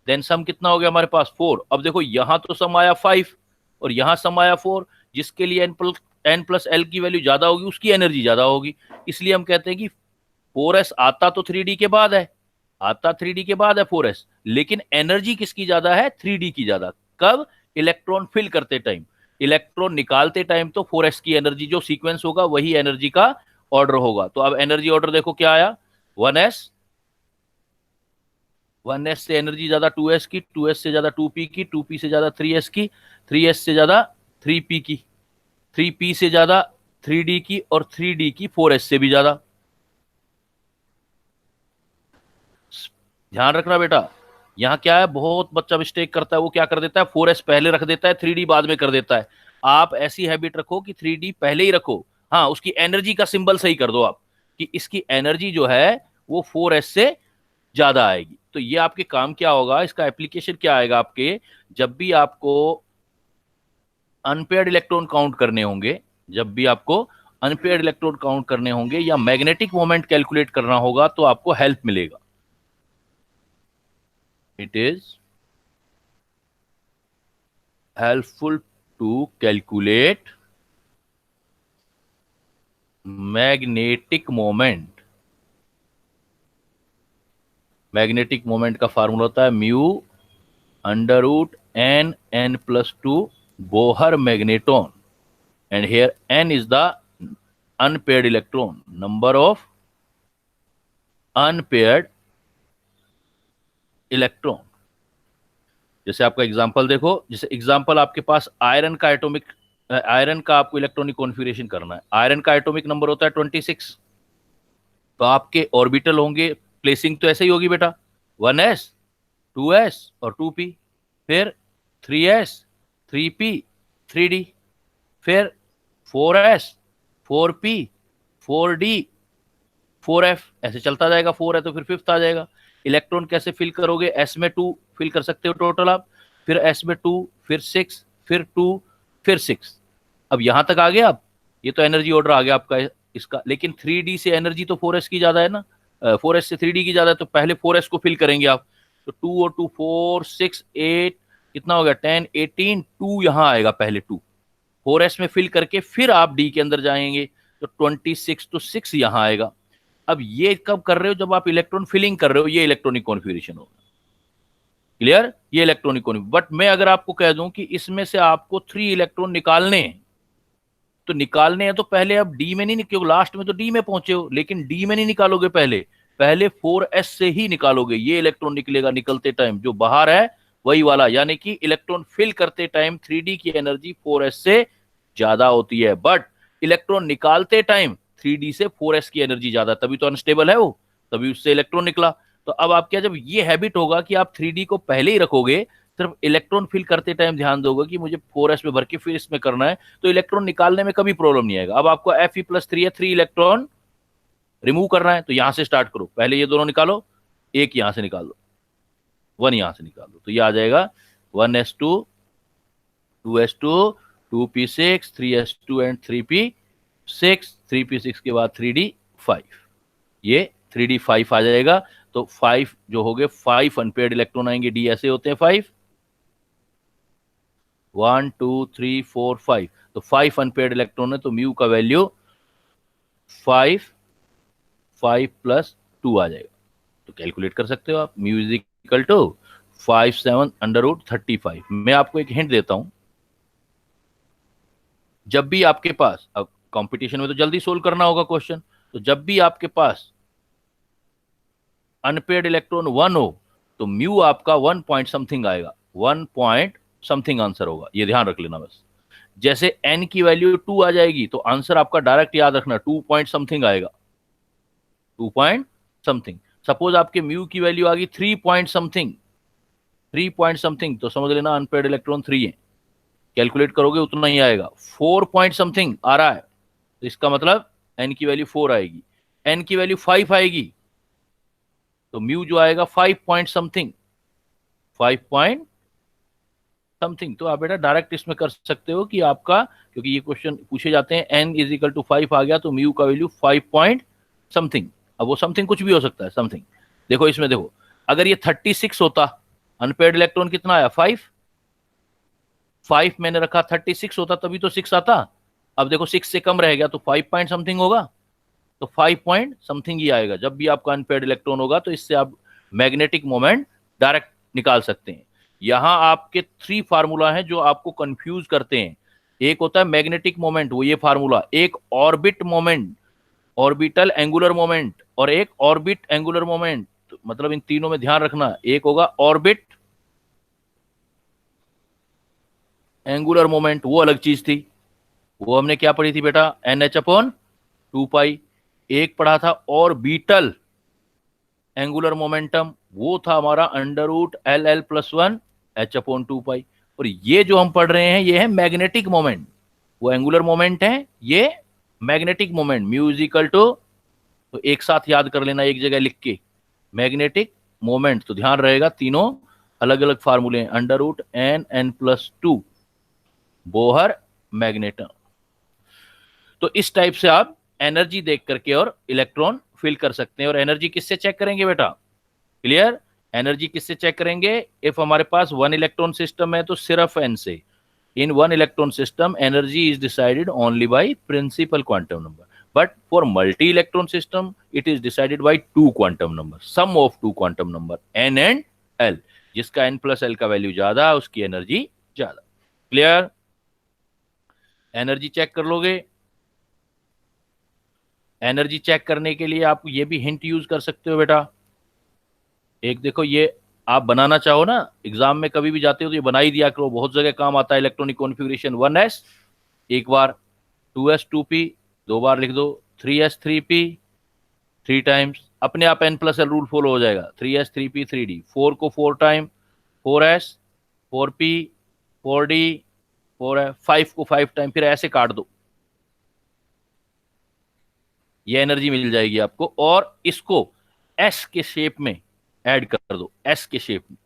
देन सम कितना हो गया हमारे पास 4। अब देखो यहां तो सम आया 5 और यहां सम आया 4, जिसके लिए n प्लस एल की वैल्यू ज्यादा होगी उसकी एनर्जी ज्यादा होगी, इसलिए हम कहते हैं कि 4s आता तो 3d के बाद है, आता 3d के बाद है 4s, लेकिन एनर्जी किसकी ज्यादा है, 3d की ज्यादा। कब? इलेक्ट्रॉन फिल करते टाइम। इलेक्ट्रॉन निकालते टाइम तो 4s की एनर्जी जो सीक्वेंस होगा वही एनर्जी का ऑर्डर होगा। तो अब एनर्जी ऑर्डर देखो क्या आया, 1s, 1s से एनर्जी ज्यादा 2s की, 2s से ज्यादा 2p की, 2p से ज्यादा 3s की, 3s से ज्यादा 3p की, 3p से ज्यादा 3d की, और 3d की 4s से भी ज्यादा। ध्यान रखना बेटा, यहां क्या है, बहुत बच्चा मिस्टेक करता है, वो क्या कर देता है 4s पहले रख देता है, 3d बाद में कर देता है। आप ऐसी हैबिट रखो कि 3d पहले ही रखो, हाँ उसकी एनर्जी का सिंबल सही कर दो आप, कि इसकी एनर्जी जो है वो 4s से ज्यादा आएगी। तो ये आपके काम क्या होगा, इसका एप्लीकेशन क्या आएगा आपके, जब भी आपको अनपेयर्ड इलेक्ट्रॉन काउंट करने होंगे, जब भी आपको अनपेयर्ड इलेक्ट्रॉन काउंट करने होंगे या मैग्नेटिक मोमेंट कैलकुलेट करना होगा तो आपको हेल्प मिलेगा। It is helpful to calculate magnetic moment। Magnetic moment का फार्मूला होता है mu under root N N plus 2 Bohr magneton, and here n is the unpaired electron, number of unpaired electron. जैसे आपका एग्जांपल देखो, जैसे example आपके पास iron का एटॉमिक, आयरन का आपको इलेक्ट्रॉनिक कॉन्फ़िगरेशन करना है, आयरन का एटॉमिक नंबर होता है 26, तो आपके ऑर्बिटल होंगे, प्लेसिंग तो ऐसे ही होगी बेटा, 1s 2s और 2p, फिर 3s 3p 3d, फिर 4s 4p 4d 4f, ऐसे चलता जाएगा। 4 है तो फिर 5th आ जाएगा। इलेक्ट्रॉन कैसे फिल करोगे, s में 2 फिल कर सकते हो टोटल आप, फिर s में 2, फिर 6, फिर 2, फिर 6। अब यहां तक आ गया आप, ये तो एनर्जी ऑर्डर आ गया आपका इसका, लेकिन 3d से एनर्जी तो 4s की ज्यादा है ना, 4s से 3d की ज्यादा है, तो पहले 4s को फिल करेंगे आप, तो 2 और 2 4 6 8, कितना हो गया 10 18, 2 यहां आएगा पहले, 2 4s में फिल करके फिर आप d के अंदर जाएंगे तो 26, तो 6 यहां आएगा। अब ये कब कर रहे हो, जब आप इलेक्ट्रॉन फिलिंग कर रहे हो, ये इलेक्ट्रॉनिक कॉन्फ़िगरेशन होगा। क्लियर, ये इलेक्ट्रॉनिक कॉन्फ़िगरेशन। बट मैं अगर आपको कह दूं कि इसमें से आपको 3 इलेक्ट्रॉन निकालने हैं, तो निकालने हैं तो पहले आप डी में नहीं, क्योंकि लास्ट में तो डी में पहुंचे हो, लेकिन डी में नहीं निकालोगे, पहले पहले 4s से ही निकालोगे। ये इलेक्ट्रॉन निकलेगा निकलते टाइम, जो बाहर है वही वाला, यानी कि इलेक्ट्रॉन फिल करते टाइम 3d की एनर्जी 4s से ज्यादा होती है, बट इलेक्ट्रॉन निकालते टाइम 3d से 4s की एनर्जी ज्यादा, तभी तो अनस्टेबल है वो, तभी उससे इलेक्ट्रॉन निकला। तो अब आप क्या, जब ये हैबिट होगा कि आप 3d को पहले ही रखोगे, सिर्फ इलेक्ट्रॉन फिल करते टाइम ध्यान दोगे कि मुझे 4s में भर के फिर इसमें करना है, तो इलेक्ट्रॉन निकालने में कभी प्रॉब्लम नहीं आएगा। अब आपको Fe+3 है, 3 इलेक्ट्रॉन रिमूव करना है, तो यहां से स्टार्ट करो, पहले ये दोनों निकालो, एक यहां से निकाल दो, 1 यहां से निकाल दो, तो ये आ जाएगा 1s2 2s2 2p6 3s2 and 3p 6, 3p6 के बाद 3d5, ये 3d5 आ जाएगा। तो 5 जो हो गए 5 अनपेयर्ड इलेक्ट्रॉन आएंगे, डी ऐसे होते हैं 5, 1 2 3 4 5, तो 5 अनपेयर्ड इलेक्ट्रॉन है, तो म्यू का वैल्यू 5 5 प्लस 2 आ जाएगा। तो कैलकुलेट कर सकते हो आप, म्यू इज इक्वल टू 57 √35। मैं आपको एक हिंट देता हूं, जब भी आपके पास, अब कंपटीशन में तो जल्दी सोल्व करना होगा क्वेश्चन, तो जब भी आपके पास अनपेयर्ड इलेक्ट्रॉन 1 हो तो म्यू आपका 1 पॉइंट समथिंग आएगा, 1 पॉइंट समथिंग आंसर होगा, ये ध्यान रख लेना बस। जैसे एन की वैल्यू 2 आ जाएगी तो आंसर आपका डायरेक्ट याद रखना 2 पॉइंट समथिंग आएगा, 2 पॉइंट समथिंग। सपोज आपके म्यू की वैल्यू आ गई 3 पॉइंट समथिंग, 3 पॉइंट समथिंग, तो समझ लेना अनपेयर्ड इलेक्ट्रॉन 3 है, कैलकुलेट करोगे उतना ही आएगा। 4 पॉइंट समथिंग आ रहा है तो इसका मतलब एन की वैल्यू 4 आएगी, एन की वैल्यू 5 आएगी तो म्यू जो आएगा 5 पॉइंट समथिंग, 5 पॉइंट समथिंग। तो आप बेटा डायरेक्ट इसमें कर सकते हो कि आपका, क्योंकि ये क्वेश्चन पूछे जाते हैं, एन इज इक्वल टू 5 आ गया तो म्यू का वैल्यू 5 पॉइंट समथिंग। अब वो समथिंग कुछ भी हो सकता है, समथिंग। देखो इसमें देखो, अगर ये 36 होता, अनपेयर्ड इलेक्ट्रॉन कितना आया 5, 5 मैंने रखा, 36 होता तभी तो 6 आता। अब देखो 6 से कम रह गया तो 5 पॉइंट समथिंग होगा, तो 5 पॉइंट समथिंग ही आएगा। जब भी आपका अनपेयर्ड इलेक्ट्रॉन होगा तो इससे आप मैग्नेटिक मोमेंट डायरेक्ट निकाल सकते हैं। यहां आपके 3 फार्मूला हैं जो आपको कंफ्यूज करते हैं। एक होता है मैग्नेटिक मोमेंट, वो ये फार्मूला, एक orbit moment, orbital angular moment, और एक ऑर्बिट एंगुलर मोमेंट। मतलब इन तीनों में ध्यान रखना, एक होगा ऑर्बिट एंगुलर मोमेंट, वो अलग चीज थी, वो हमने क्या पढ़ी थी बेटा, NH/2 पाई। एक पढ़ा था ऑर्बिटल एंगुलर मोमेंटम, वो था हमारा √LL+1 H/2 पाई। और ये जो हम पढ़ रहे हैं ये है मैग्नेटिक मोमेंट, वो एंगुलर मोमेंट है, ये magnetic moment. Mu is equal to, तो एक साथ याद कर लेना एक जगह लिख के, मैग्नेटिक मोमेंट, तो ध्यान रहेगा तीनों अलग अलग फार्मूले हैं, √NN+2 बोहर मैग्नेटम। तो इस टाइप से आप एनर्जी देख करके और इलेक्ट्रॉन फिल कर सकते हैं। और एनर्जी किससे चेक करेंगे बेटा, क्लियर, एनर्जी किससे चेक करेंगे, इफ हमारे पास 1 इलेक्ट्रॉन सिस्टम है तो सिर्फ एन से। In 1 electron system energy is decided only by principal quantum number, but for multi electron system it is decided by 2 quantum number, sum of 2 quantum number N and L. जिसका n+l का value ज्यादा उसकी energy ज्यादा। Clear, energy check कर लोगे। Energy check करने के लिए आप ये भी हिंट यूज कर सकते हो बेटा। एक देखो, ये आप बनाना चाहो ना, एग्जाम में कभी भी जाते हो तो ये बना ही दिया करो, बहुत जगह काम आता है। इलेक्ट्रॉनिक कॉन्फ़िगरेशन 1s एक बार, 2s 2p 2 बार लिख दो, 3s 3p 3 टाइम्स, अपने आप n+l रूल फॉलो हो जाएगा, 3s 3p 3d, 4 को 4 टाइम 4s 4p 4d 4, 5 को 5 टाइम, फिर ऐसे काट दो, ये एनर्जी मिल जाएगी आपको। और इसको एस के शेप में ऐड कर दो, एस के शेप में,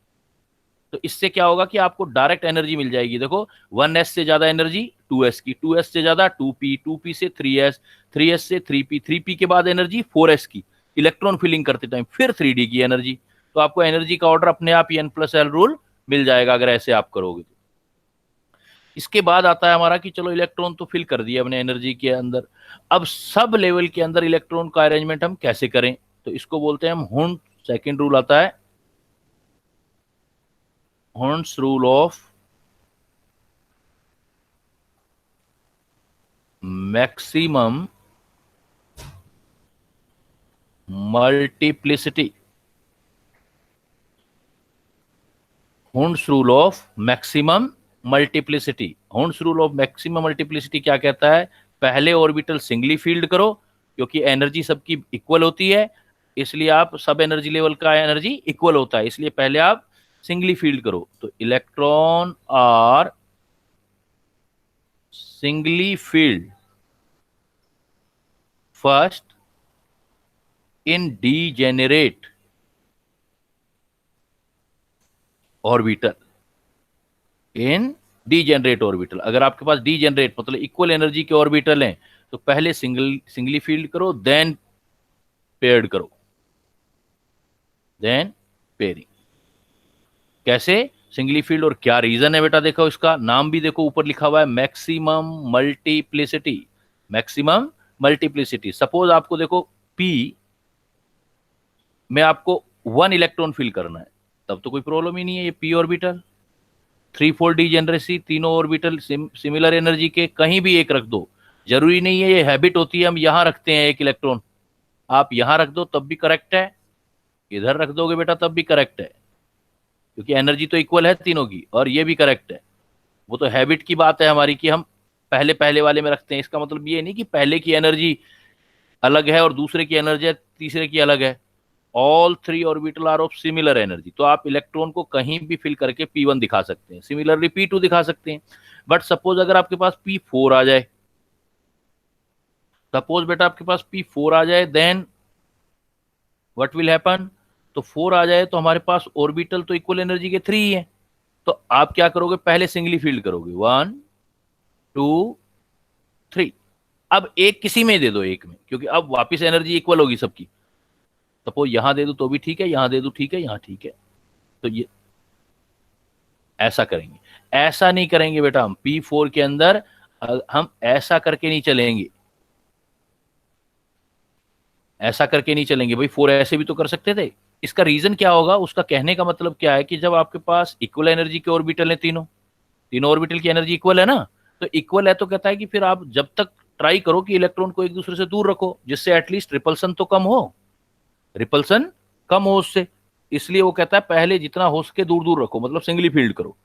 तो इससे क्या होगा कि आपको डायरेक्ट एनर्जी मिल जाएगी। देखो 1s से ज्यादा एनर्जी 2s की, 2s से ज्यादा 2p, 2p से 3s, 3s से 3p, 3p के बाद एनर्जी 4s की, इलेक्ट्रॉन फिलिंग करते टाइम फिर 3d की एनर्जी। तो आपको एनर्जी का ऑर्डर अपने आप ही n+l रूल मिल जाएगा अगर ऐसे आप करोगे तो। इसके बाद आता है हमारा कि चलो इलेक्ट्रॉन तो फिल कर दिए हमने एनर्जी के अंदर, अब सब लेवल के अंदर इलेक्ट्रॉन का अरेंजमेंट हम कैसे करें, तो इसको बोलते हैं हम हॉर्न, सेकंड रूल आता है horns rule of maximum multiplicity. Horns rule of maximum multiplicity, horns rule of maximum multiplicity क्या कहता है, पहले ऑर्बिटल सिंगली फील्ड करो, क्योंकि एनर्जी सबकी इक्वल होती है, इसलिए आप सब एनर्जी लेवल का एनर्जी इक्वल होता है, इसलिए पहले आप सिंगली फील्ड करो। तो electron are singly filled first in degenerate orbital, in degenerate orbital. अगर आपके पास डीजेनरेट मतलब इक्वल एनर्जी के ऑर्बिटल हैं तो पहले सिंगली फील्ड करो, देन पेयर्ड करो, देन पेयरिंग। कैसे सिंगली फील्ड, और क्या रीजन है बेटा? देखो इसका नाम भी देखो, ऊपर लिखा हुआ है maximum multiplicity. Maximum multiplicity. Suppose आपको देखो पी में आपको 1 इलेक्ट्रॉन फिल करना है, तब तो कोई प्रॉब्लम ही नहीं है। ये पी ऑर्बिटल, 3-fold डीजेनरेसी, तीनों ऑर्बिटल सिमिलर एनर्जी के, कहीं भी एक रख दो, जरूरी नहीं है। ये हैबिट होती है, हम यहां रखते हैं एक इलेक्ट्रॉन, आप यहां रख दो तब भी करेक्ट है, इधर रख दोगे बेटा तब भी करेक्ट है, क्योंकि एनर्जी तो इक्वल है तीनों की, और ये भी करेक्ट है। वो तो हैबिट की बात है हमारी कि हम पहले पहले वाले में रखते हैं। इसका मतलब ये नहीं कि पहले की एनर्जी अलग है और दूसरे की एनर्जी तीसरे की अलग है। All 3 orbital are of similar energy. तो आप इलेक्ट्रॉन को कहीं भी फिल करके P1 दिखा सकते हैं, सिमिलरली P2 दिखा सकते हैं। बट सपोज अगर आपके पास P4 आ जाए, सपोज बेटा आपके पास P4 आ जाए, देन व्हाट विल हैपन? तो 4 आ जाए तो हमारे पास ऑर्बिटल तो इक्वल एनर्जी के 3 ही है। तो आप क्या करोगे? पहले सिंगली फील्ड करोगे, 1 2 3। अब एक किसी में दे दो, एक में, क्योंकि अब वापस एनर्जी इक्वल होगी सबकी। सपोज यहां दे दो तो भी ठीक है, यहां दे दो ठीक है, यहां ठीक है। तो ये ऐसा करेंगे। ऐसा नहीं करेंगे बेटा हम P4 के अंदर, हम ऐसा करके नहीं चलेंगे, ऐसा करके नहीं चलेंगे भाई। 4 ऐसे भी तो कर सकते थे। इसका रीजन क्या होगा? उसका कहने का मतलब क्या है कि जब आपके पास इक्वल एनर्जी के ऑर्बिटल है, तीनों तीनों ऑर्बिटल की एनर्जी इक्वल है ना, तो इक्वल है तो कहता है कि फिर आप जब तक ट्राई करो कि इलेक्ट्रॉन को एक दूसरे से दूर रखो, जिससे एटलीस्ट रिपल्सन तो कम हो, रिपल्सन कम हो उससे। इसलिए वो कहता है पहले जितना हो सके दूर दूर रखो, मतलब सिंगली फील्ड करो।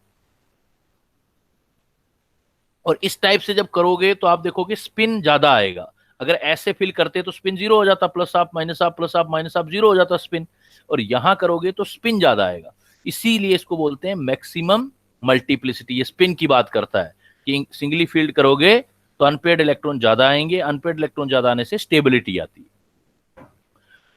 और इस टाइप से जब करोगे तो आप देखोगे स्पिन ज्यादा आएगा। अगर ऐसे फिल करते तो स्पिन जीरो हो जाता, प्लस आप माइनस आप प्लस आप माइनस आप जीरो हो जाता स्पिन। और यहां करोगे तो स्पिन ज्यादा आएगा, इसीलिए इसको बोलते हैं मैक्सिमम मल्टीप्लिसिटी। ये स्पिन की बात करता है कि सिंगली फील्ड करोगे तो अनपेयर्ड इलेक्ट्रॉन ज्यादा आएंगे, अनपेयर्ड इलेक्ट्रॉन ज्यादा आने से स्टेबिलिटी आती है।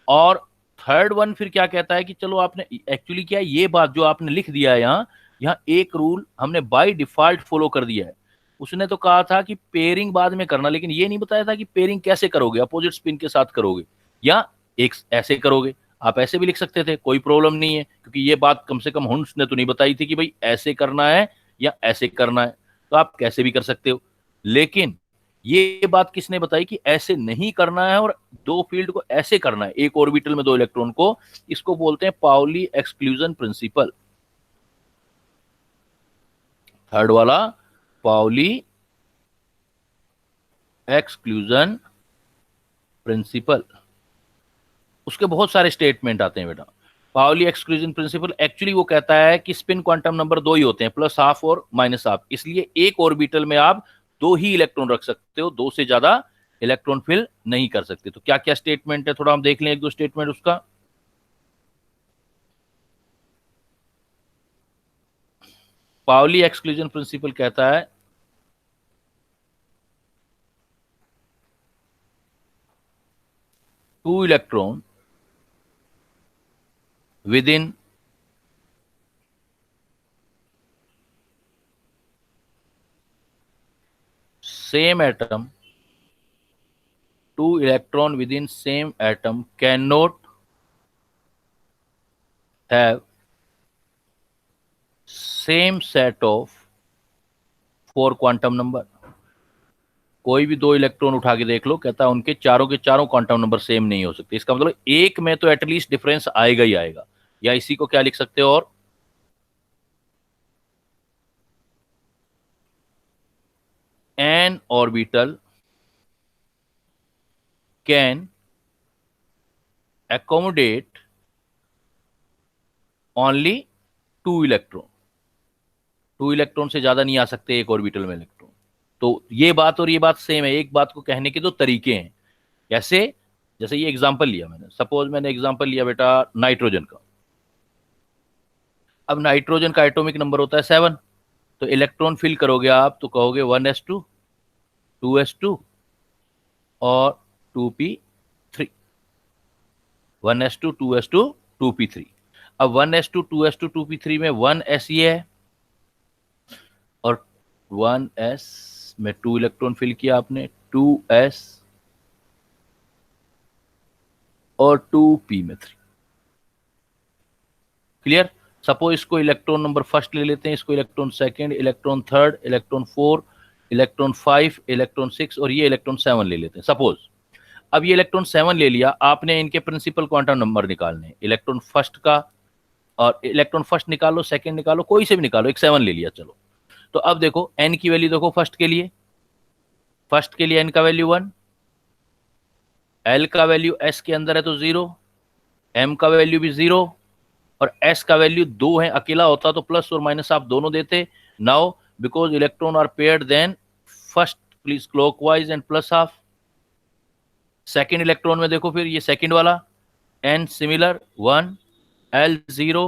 और थर्ड वन फिर क्या कहता है कि चलो आपने एक्चुअली क्या है, ये बात जो आपने लिख दिया है यहाँ, यहाँ एक रूल हमने बाय डिफॉल्ट फॉलो कर दिया है। उसने तो कहा था कि पेयरिंग बाद में करना, लेकिन ये नहीं बताया था कि पेयरिंग कैसे करोगे, अपोजिट स्पिन के साथ करोगे या एक ऐसे करोगे। आप ऐसे भी लिख सकते थे, कोई प्रॉब्लम नहीं है, क्योंकि ये बात कम से कम हुंस ने तो नहीं बताई थी कि भाई ऐसे करना है या ऐसे करना है, तो आप कैसे भी कर सकते हो। लेकिन ये बात किसने बताई कि ऐसे नहीं करना है और दो फील्ड को ऐसे करना है, एक ऑर्बिटल में दो इलेक्ट्रॉन को? इसको बोलते हैं पाउली एक्सक्लूजन प्रिंसिपल। थर्ड वाला पाउली एक्सक्लूजन प्रिंसिपल। उसके बहुत सारे स्टेटमेंट आते हैं बेटा। पाउली एक्सक्लूजन प्रिंसिपल एक्चुअली वो कहता है कि स्पिन क्वांटम नंबर दो ही होते हैं, प्लस हाफ और माइनस हाफ। इसलिए एक ऑर्बिटल में आप दो ही इलेक्ट्रॉन रख सकते हो, दो से ज्यादा इलेक्ट्रॉन फिल नहीं कर सकते। तो क्या क्या स्टेटमेंट है, थोड़ा हम देख लें एक दो स्टेटमेंट उसका। पाउली एक्सक्लूजन प्रिंसिपल कहता है two electron within same atom, two electron within same atom cannot have same set of four quantum number। कोई भी दो इलेक्ट्रॉन उठा के देख लो, कहता है उनके चारों के चारों क्वांटम नंबर सेम नहीं हो सकते। इसका मतलब एक में तो एटलीस्ट डिफरेंस आएगा ही आएगा। या इसी को क्या लिख सकते हो, और an orbital can accommodate only two electron. Two electron से ज्यादा नहीं आ सकते एक ऑर्बिटल में इलेक्ट्रॉन। तो ये बात और ये बात सेम है, एक बात को कहने के दो तरीके हैं। कैसे? जैसे ये एग्जांपल लिया मैंने, सपोज मैंने एग्जांपल लिया बेटा नाइट्रोजन का। अब नाइट्रोजन का एटॉमिक नंबर होता है 7, तो इलेक्ट्रॉन फिल करोगे आप तो कहोगे 1s2 2s2 और 2p3। 1s2 2s2 2p3। अब 1s2 2s2 2p3 में 1s ये है और 1s में 2 इलेक्ट्रॉन फिल किया आपने, 2s और 2p में 3। क्लियर? सपोज इसको इलेक्ट्रॉन नंबर फर्स्ट ले लेते हैं, इसको electron second, electron third, electron 4, electron 5, electron 6 और ये इलेक्ट्रॉन 7 ले लेते हैं सपोज। अब ये इलेक्ट्रॉन 7 ले लिया आपने, इनके प्रिंसिपल क्वांटम नंबर निकालने, इलेक्ट्रॉन फर्स्ट का, और इलेक्ट्रॉन फर्स्ट निकालो, सेकंड निकालो, कोई से भी निकालो, एक 7 ले लिया चलो। तो अब देखो n की वैल्यू देखो, फर्स्ट के लिए n का वैल्यू 1, l का वैल्यू s के अंदर है तो 0, m का वैल्यू भी 0 और s का वैल्यू 2 है। अकेला होता तो प्लस और माइनस आप दोनों देते। Now because electron are paired, then first please clockwise and plus half. Second electron में देखो फिर ये सेकेंड वाला, n similar 1, l 0,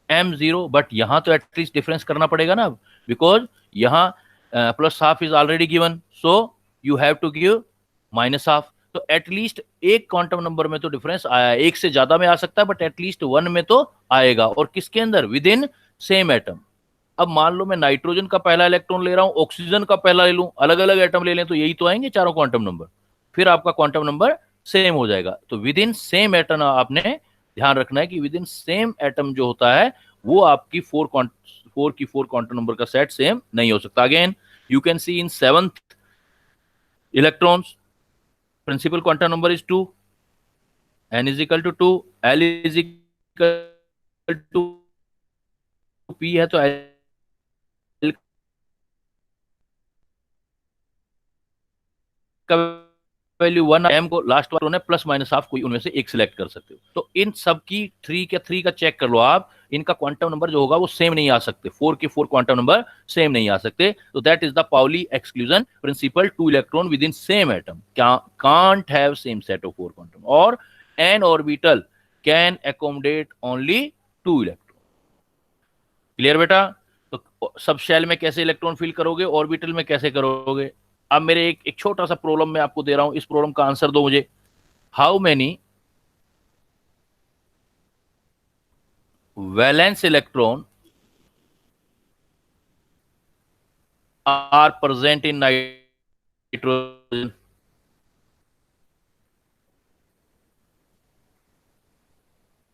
m 0, but यहां तो एटलीस्ट डिफरेंस करना पड़ेगा ना, बिकॉज यहां plus half is already given, so you have to give minus half. तो एटलीस्ट एक क्वांटम नंबर में तो डिफरेंस आया है, एक से ज्यादा में आ सकता है बट एटलीस्ट 1 में तो आएगा। और किसके अंदर? With in same atom. अब मान लो मैं नाइट्रोजन का पहला इलेक्ट्रॉन ले रहा हूं, ऑक्सीजन का पहला ले लूं, अलग अलग एटम ले लें तो यही तो आएंगे चारों क्वांटम नंबर, फिर आपका क्वांटम नंबर सेम हो जाएगा। तो विद इन सेम एटम आपने ध्यान रखना है कि विद इन सेम एटम जो होता है वो आपकी 4 की 4 क्वांटम नंबर का सेट सेम नहीं हो सकता। Again you can C in 7th electrons principal quantum number is 2, n is equal to 2, l is equal to p है तो l का वैल्यू 1, m को लास्ट वालों ने प्लस माइनस हाफ कोई उनमें से एक सिलेक्ट कर सकते हो। तो इन सब की 3 का चेक कर लो आप, इनका क्वांटम नंबर जो होगा वो सेम नहीं आ सकते, 4 के 4 क्वांटम नंबर सेम नहीं आ सकते। तो that is the Pauli exclusion principle, 2 electron within same atom can't have same set of 4 quantum, और n orbital can accommodate only 2 electron. Clear बेटा? तो सब शेल में कैसे इलेक्ट्रॉन फिल करोगे, ऑर्बिटल में कैसे करोगे? अब मेरे एक छोटा सा प्रॉब्लम मैं आपको दे रहा हूं, इस प्रॉब्लम का आंसर दो मुझे। How many valence electron are present in nitrogen?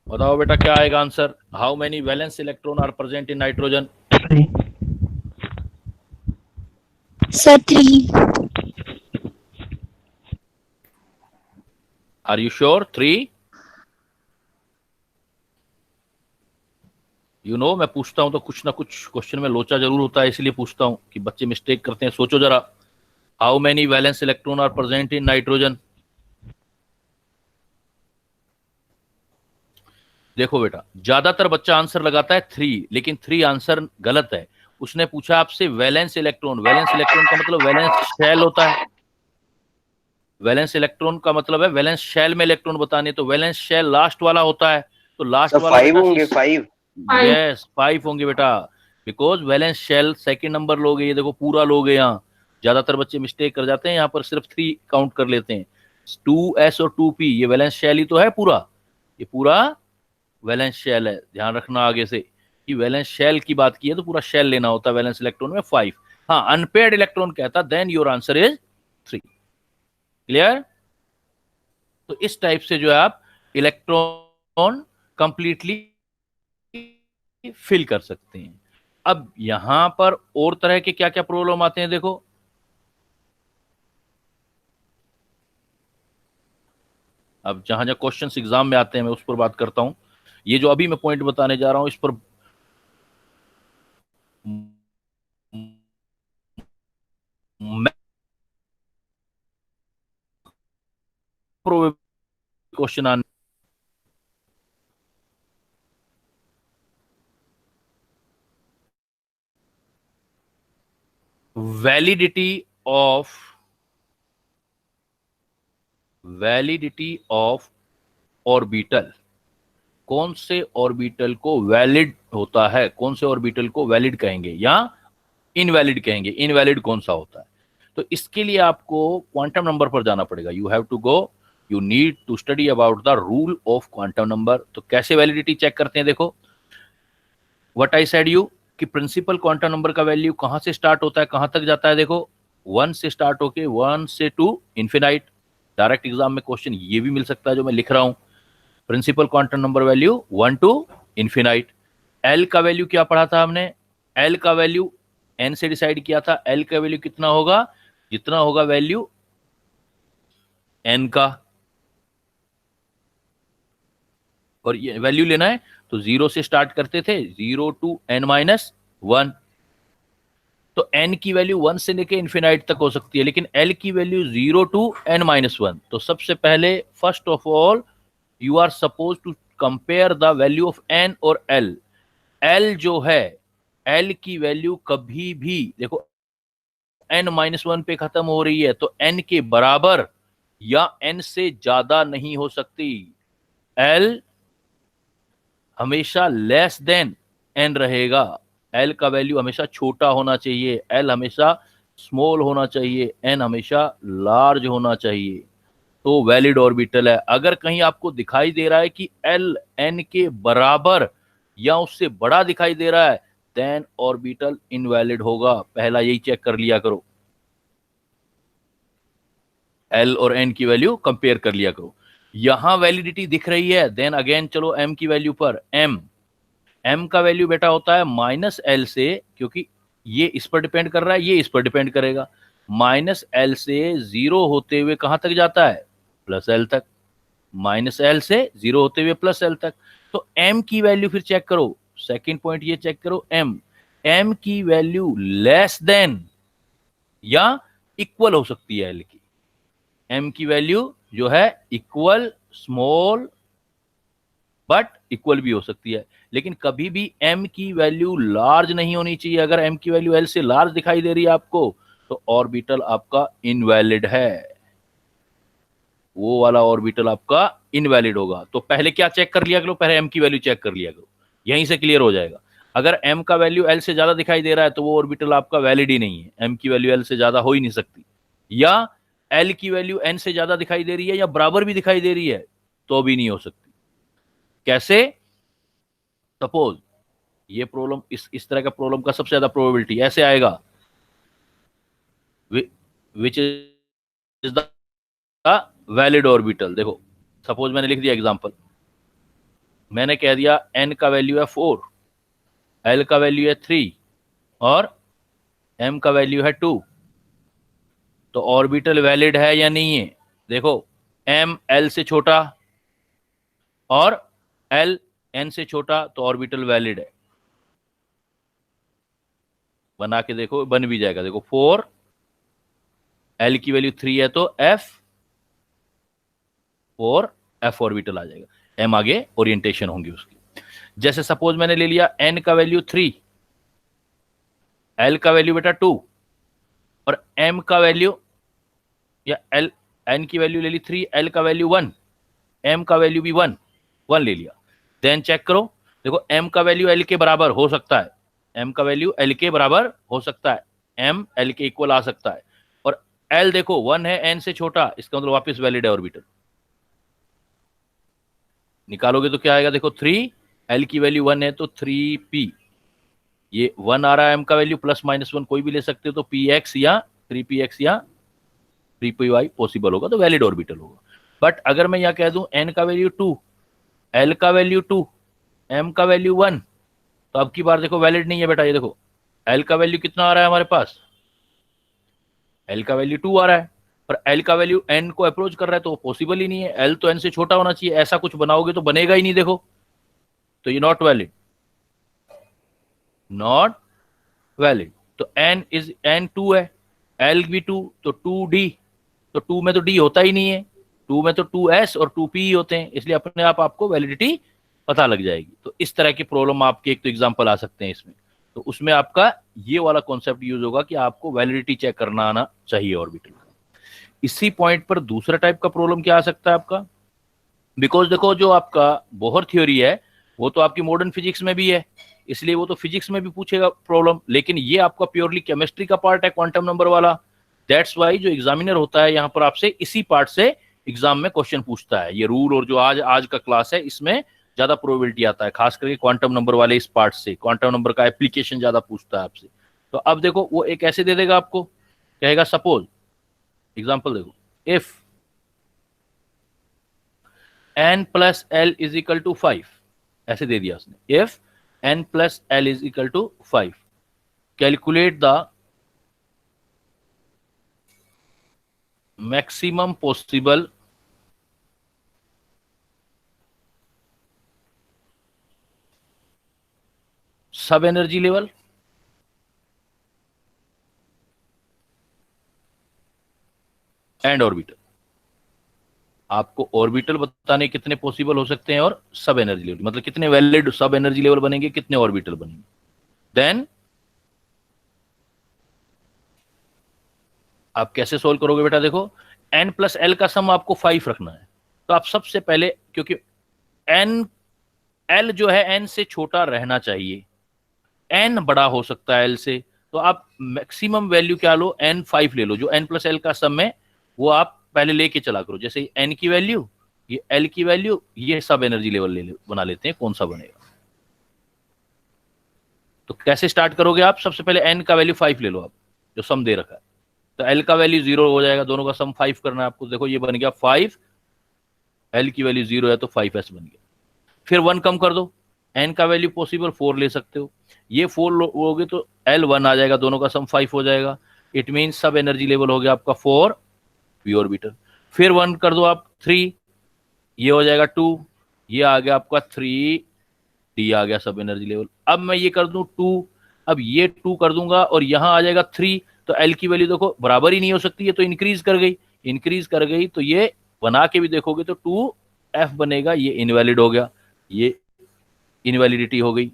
बताओ बेटा क्या आएगा answer? How many valence electron are present in nitrogen? Sir, 3. Are you sure? 3? You know मैं पूछता हूं तो कुछ ना कुछ क्वेश्चन में लोचा जरूर होता है, इसलिए पूछता हूं कि बच्चे मिस्टेक करते हैं। सोचो जरा, how many valence electron are present in nitrogen? देखो बेटा, ज्यादातर बच्चा आंसर लगाता है 3, लेकिन 3 आंसर गलत है। उसने पूछा आपसे वैलेंस इलेक्ट्रॉन, वैलेंस इलेक्ट्रॉन का मतलब वैलेंस शेल होता है, वैलेंस इलेक्ट्रॉन का मतलब है वैलेंस शेल में इलेक्ट्रॉन बताने, तो वैलेंस शेल लास्ट वाला होता है, तो लास्ट वाला 5 होंगे, 5। यस 5 होंगे बेटा, because valence shell second number लोगे, ये देखो पूरा लोगे। यहाँ ज्यादातर बच्चे मिस्टेक कर जाते हैं, यहाँ पर सिर्फ 3 काउंट कर लेते हैं। 2s और 2p ये वैलेंस शेल ही तो है पूरा, ये पूरा वैलेंस शेल है। ध्यान रखना आगे से कि वैलेंस शेल की बात की है तो पूरा शेल लेना होता है वैलेंस इलेक्ट्रॉन में 5। हाँ, अनपेयर्ड इलेक्ट्रॉन कहता then your answer is 3। Clear? तो इस टाइप से जो है आप इलेक्ट्रॉन कंप्लीटली फिल कर सकते हैं। अब यहां पर और तरह के क्या क्या प्रॉब्लम आते हैं देखो। अब जहां जहां क्वेश्चंस एग्जाम में आते हैं मैं उस पर बात करता हूं। ये जो अभी मैं पॉइंट बताने जा रहा हूं इस पर क्वेश्चन आने वैलिडिटी ऑफ ऑर्बिटल, कौन से ऑर्बिटल को वैलिड होता है, कौन से ऑर्बिटल को वैलिड कहेंगे या इनवैलिड कहेंगे, इनवैलिड कौन सा होता है। तो इसके लिए आपको क्वांटम नंबर पर जाना पड़ेगा। You have to go, you need to study about the rule of quantum number. तो कैसे वैलिडिटी चेक करते हैं देखो, व्हाट आई सेड यू कि प्रिंसिपल क्वांटम नंबर का वैल्यू कहां से स्टार्ट होता है कहां तक जाता है। देखो 1 से स्टार्ट होके 1 से टू इन्फिनाइट। डायरेक्ट एग्जाम में क्वेश्चन ये भी मिल सकता है जो मैं लिख रहा हूं। Principal quantum number value 1 to infinite. L का वैल्यू क्या पढ़ा था हमने? एल का वैल्यू एन से डिसाइड किया था। एल का वैल्यू कितना होगा? जितना होगा वैल्यू एन का, और ये वैल्यू लेना है तो 0 से स्टार्ट करते थे, 0 टू n-1। तो n की वैल्यू 1 से लेके इन्फिनाइट तक हो सकती है, लेकिन l की वैल्यू 0 टू n-1। तो सबसे पहले first of all you are suppose to compare the value of n और l। l जो है, l की वैल्यू कभी भी देखो n-1 पे खत्म हो रही है, तो n के बराबर या n से ज्यादा नहीं हो सकती। l हमेशा लेस देन n रहेगा। l का वैल्यू हमेशा छोटा होना चाहिए, l हमेशा स्मॉल होना चाहिए, n हमेशा लार्ज होना चाहिए। तो वैलिड ऑर्बिटल है। अगर कहीं आपको दिखाई दे रहा है कि l n के बराबर या उससे बड़ा दिखाई दे रहा है, देन ऑर्बिटल इनवैलिड होगा। पहला यही चेक कर लिया करो, l और n की वैल्यू कंपेयर कर लिया करो। यहां वैलिडिटी दिख रही है, देन अगेन चलो m की वैल्यू पर। m का वैल्यू बेटा होता है -l से, क्योंकि ये इस पर डिपेंड कर रहा है, ये इस पर डिपेंड करेगा। -l से 0 होते हुए कहां तक जाता है? +l तक। -l से 0 होते हुए +l तक। तो m की वैल्यू फिर चेक करो, सेकंड पॉइंट ये चेक करो, m की वैल्यू लेस देन या इक्वल हो सकती है l की। m की वैल्यू जो है इक्वल, स्मॉल बट इक्वल भी हो सकती है, लेकिन कभी भी m की वैल्यू लार्ज नहीं होनी चाहिए। अगर m की वैल्यू l से लार्ज दिखाई दे रही है आपको, तो ऑर्बिटल आपका इनवैलिड है, वो वाला ऑर्बिटल आपका इनवैलिड होगा। तो पहले क्या चेक कर लिया करो? पहले m की वैल्यू चेक कर लिया करो, यहीं से क्लियर हो जाएगा। अगर m का वैल्यू l से ज्यादा दिखाई दे रहा है तो वो ऑर्बिटल आपका वैलिड ही नहीं है, m की वैल्यू l से ज्यादा हो ही नहीं सकती। या l की वैल्यू n से ज्यादा दिखाई दे रही है या बराबर भी दिखाई दे रही है तो भी नहीं हो सकती। कैसे? सपोज ये प्रॉब्लम, इस तरह का प्रॉब्लम का सबसे ज्यादा प्रोबेबिलिटी ऐसे आएगा, which is the valid orbital. देखो सपोज मैंने लिख दिया एग्जांपल, मैंने कह दिया n का वैल्यू है 4, l का वैल्यू है 3 और m का वैल्यू है 2। तो ऑर्बिटल वैलिड है या नहीं है? देखो m l से छोटा और l n से छोटा, तो ऑर्बिटल वैलिड है। बना के देखो, बन भी जाएगा। देखो 4, l की वैल्यू 3 है तो f ऑर्बिटल आ जाएगा, m आगे ओरिएंटेशन होंगी उसकी। जैसे सपोज मैंने ले लिया n का वैल्यू 3, l का वैल्यू बेटा 2 और m का वैल्यू, या n की वैल्यू ले ली 3, l का वैल्यू 1, m का वैल्यू भी 1 ले लिया। देन चेक करो, देखो m का वैल्यू l के बराबर हो सकता है, m का वैल्यू l के बराबर हो सकता है, m l के इक्वल आ सकता है, और l देखो 1 है n से छोटा, इसका मतलब वापस वैलिड है ऑर्बिटल। निकालोगे तो क्या आएगा? देखो 3, l की वैल्यू 1 है तो 3p, ये 1 आ रहा है, m का वैल्यू +-1 कोई भी ले सकते हो, तो px या 3px या 3py पॉसिबल होगा, तो वैलिड ऑर्बिटल होगा। बट अगर मैं यहां कह दूं n का वैल्यू 2, l का वैल्यू 2, m का वैल्यू 1, तो अब की बार देखो वैलिड नहीं है बेटा। ये देखो l का वैल्यू कितना आ रहा है हमारे पास? l का वैल्यू 2 आ रहा है, और l का वैल्यू n को अप्रोच कर रहा है, तो पॉसिबल ही नहीं है, l तो n से छोटा होना चाहिए। ऐसा कुछ बनाओगे तो बनेगा ही नहीं, देखो तो ये नॉट वैलिड, नॉट वैलिड। तो n 2 है, l भी 2, तो 2d, तो 2 में तो d होता ही नहीं है, 2 में तो 2s और 2p ही होते हैं, इसलिए अपने आप आपको वैलिडिटी पता लग जाएगी। तो इस तरह की प्रॉब्लम आपके एक तो एग्जांपल आ सकते हैं इसमें, तो उसमें आपका ये वाला कॉन्सेप्ट यूज होगा कि आपको वैलिडिटी चेक करना आना चाहिए ऑर्बिटल का। इसी पॉइंट पर दूसरा टाइप का प्रॉब्लम क्या आ सकता है आपका? बिकॉज देखो जो आपका बोहर थ्योरी है वो तो आपकी मॉडर्न फिजिक्स में भी है, इसलिए वो तो फिजिक्स में भी पूछेगा प्रॉब्लम, लेकिन ये आपका प्योरली केमिस्ट्री का पार्ट है, क्वांटम नंबर वाला। दैट्स वाई जो एग्जामिनर होता है यहाँ पर आपसे इसी पार्ट से एग्जाम में क्वेश्चन पूछता है। ये रूल और जो आज का क्लास है इसमें ज्यादा प्रोबेबिलिटी आता है, खास करके क्वांटम नंबर वाले इस पार्ट से, क्वांटम नंबर का एप्लीकेशन ज्यादा पूछता है आपसे। तो अब देखो वो एक ऐसे दे देगा आपको, कहेगा सपोज एग्जांपल देखो, if n plus L is equal to 5, ऐसे दे दिया उसने, if n plus L is equal to 5, calculate the maximum possible sub energy level and orbital. आपको ऑर्बिटल बताने कितने पॉसिबल हो सकते हैं और सब एनर्जी लेवल, मतलब कितने वैलिड सब एनर्जी लेवल बनेंगे, कितने ऑर्बिटल बनेंगे। देन आप कैसे सोल्व करोगे बेटा, देखो n प्लस एल का सम आपको 5 रखना है। तो आप सबसे पहले, क्योंकि n l जो है n से छोटा रहना चाहिए, n बड़ा हो सकता है l से, तो आप मैक्सिमम वैल्यू क्या लो, n5 ले लो, जो n प्लस एल का सम है वो आप पहले लेके चला करो। जैसे n की वैल्यू, ये l की वैल्यू, ये सब एनर्जी लेवल बना लेते हैं, कौन सा बनेगा। तो कैसे स्टार्ट करोगे आप, सबसे पहले n का वैल्यू 5 ले लो आप, जो सम दे रखा है, तो l का वैल्यू 0 हो जाएगा, दोनों का सम 5 करना है आपको। देखो ये बन गया 5, l की वैल्यू 0 है तो 5s बन गया। फिर 1 कम कर दो, n का वैल्यू पॉसिबल 4 ले सकते हो, ये 4 लोगे तो l 1 आ जाएगा, दोनों का सम 5 हो जाएगा। इट मीन सब एनर्जी लेवल हो गया आपका 4 p ऑर्बिटल। फिर 1 कर दो आप 3, ये हो जाएगा 2, ये आ गया आपका 3d आ गया सब एनर्जी लेवल। अब मैं ये कर दूं 2, अब ये 2 कर दूंगा और यहां आ जाएगा 3, तो l की वैल्यू देखो बराबर ही नहीं हो सकती, ये तो इंक्रीज कर गई, इंक्रीज कर गई, तो ये बना के भी देखोगे तो 2f बनेगा, ये इनवैलिड हो गया, ये इनवैलिडिटी हो गई।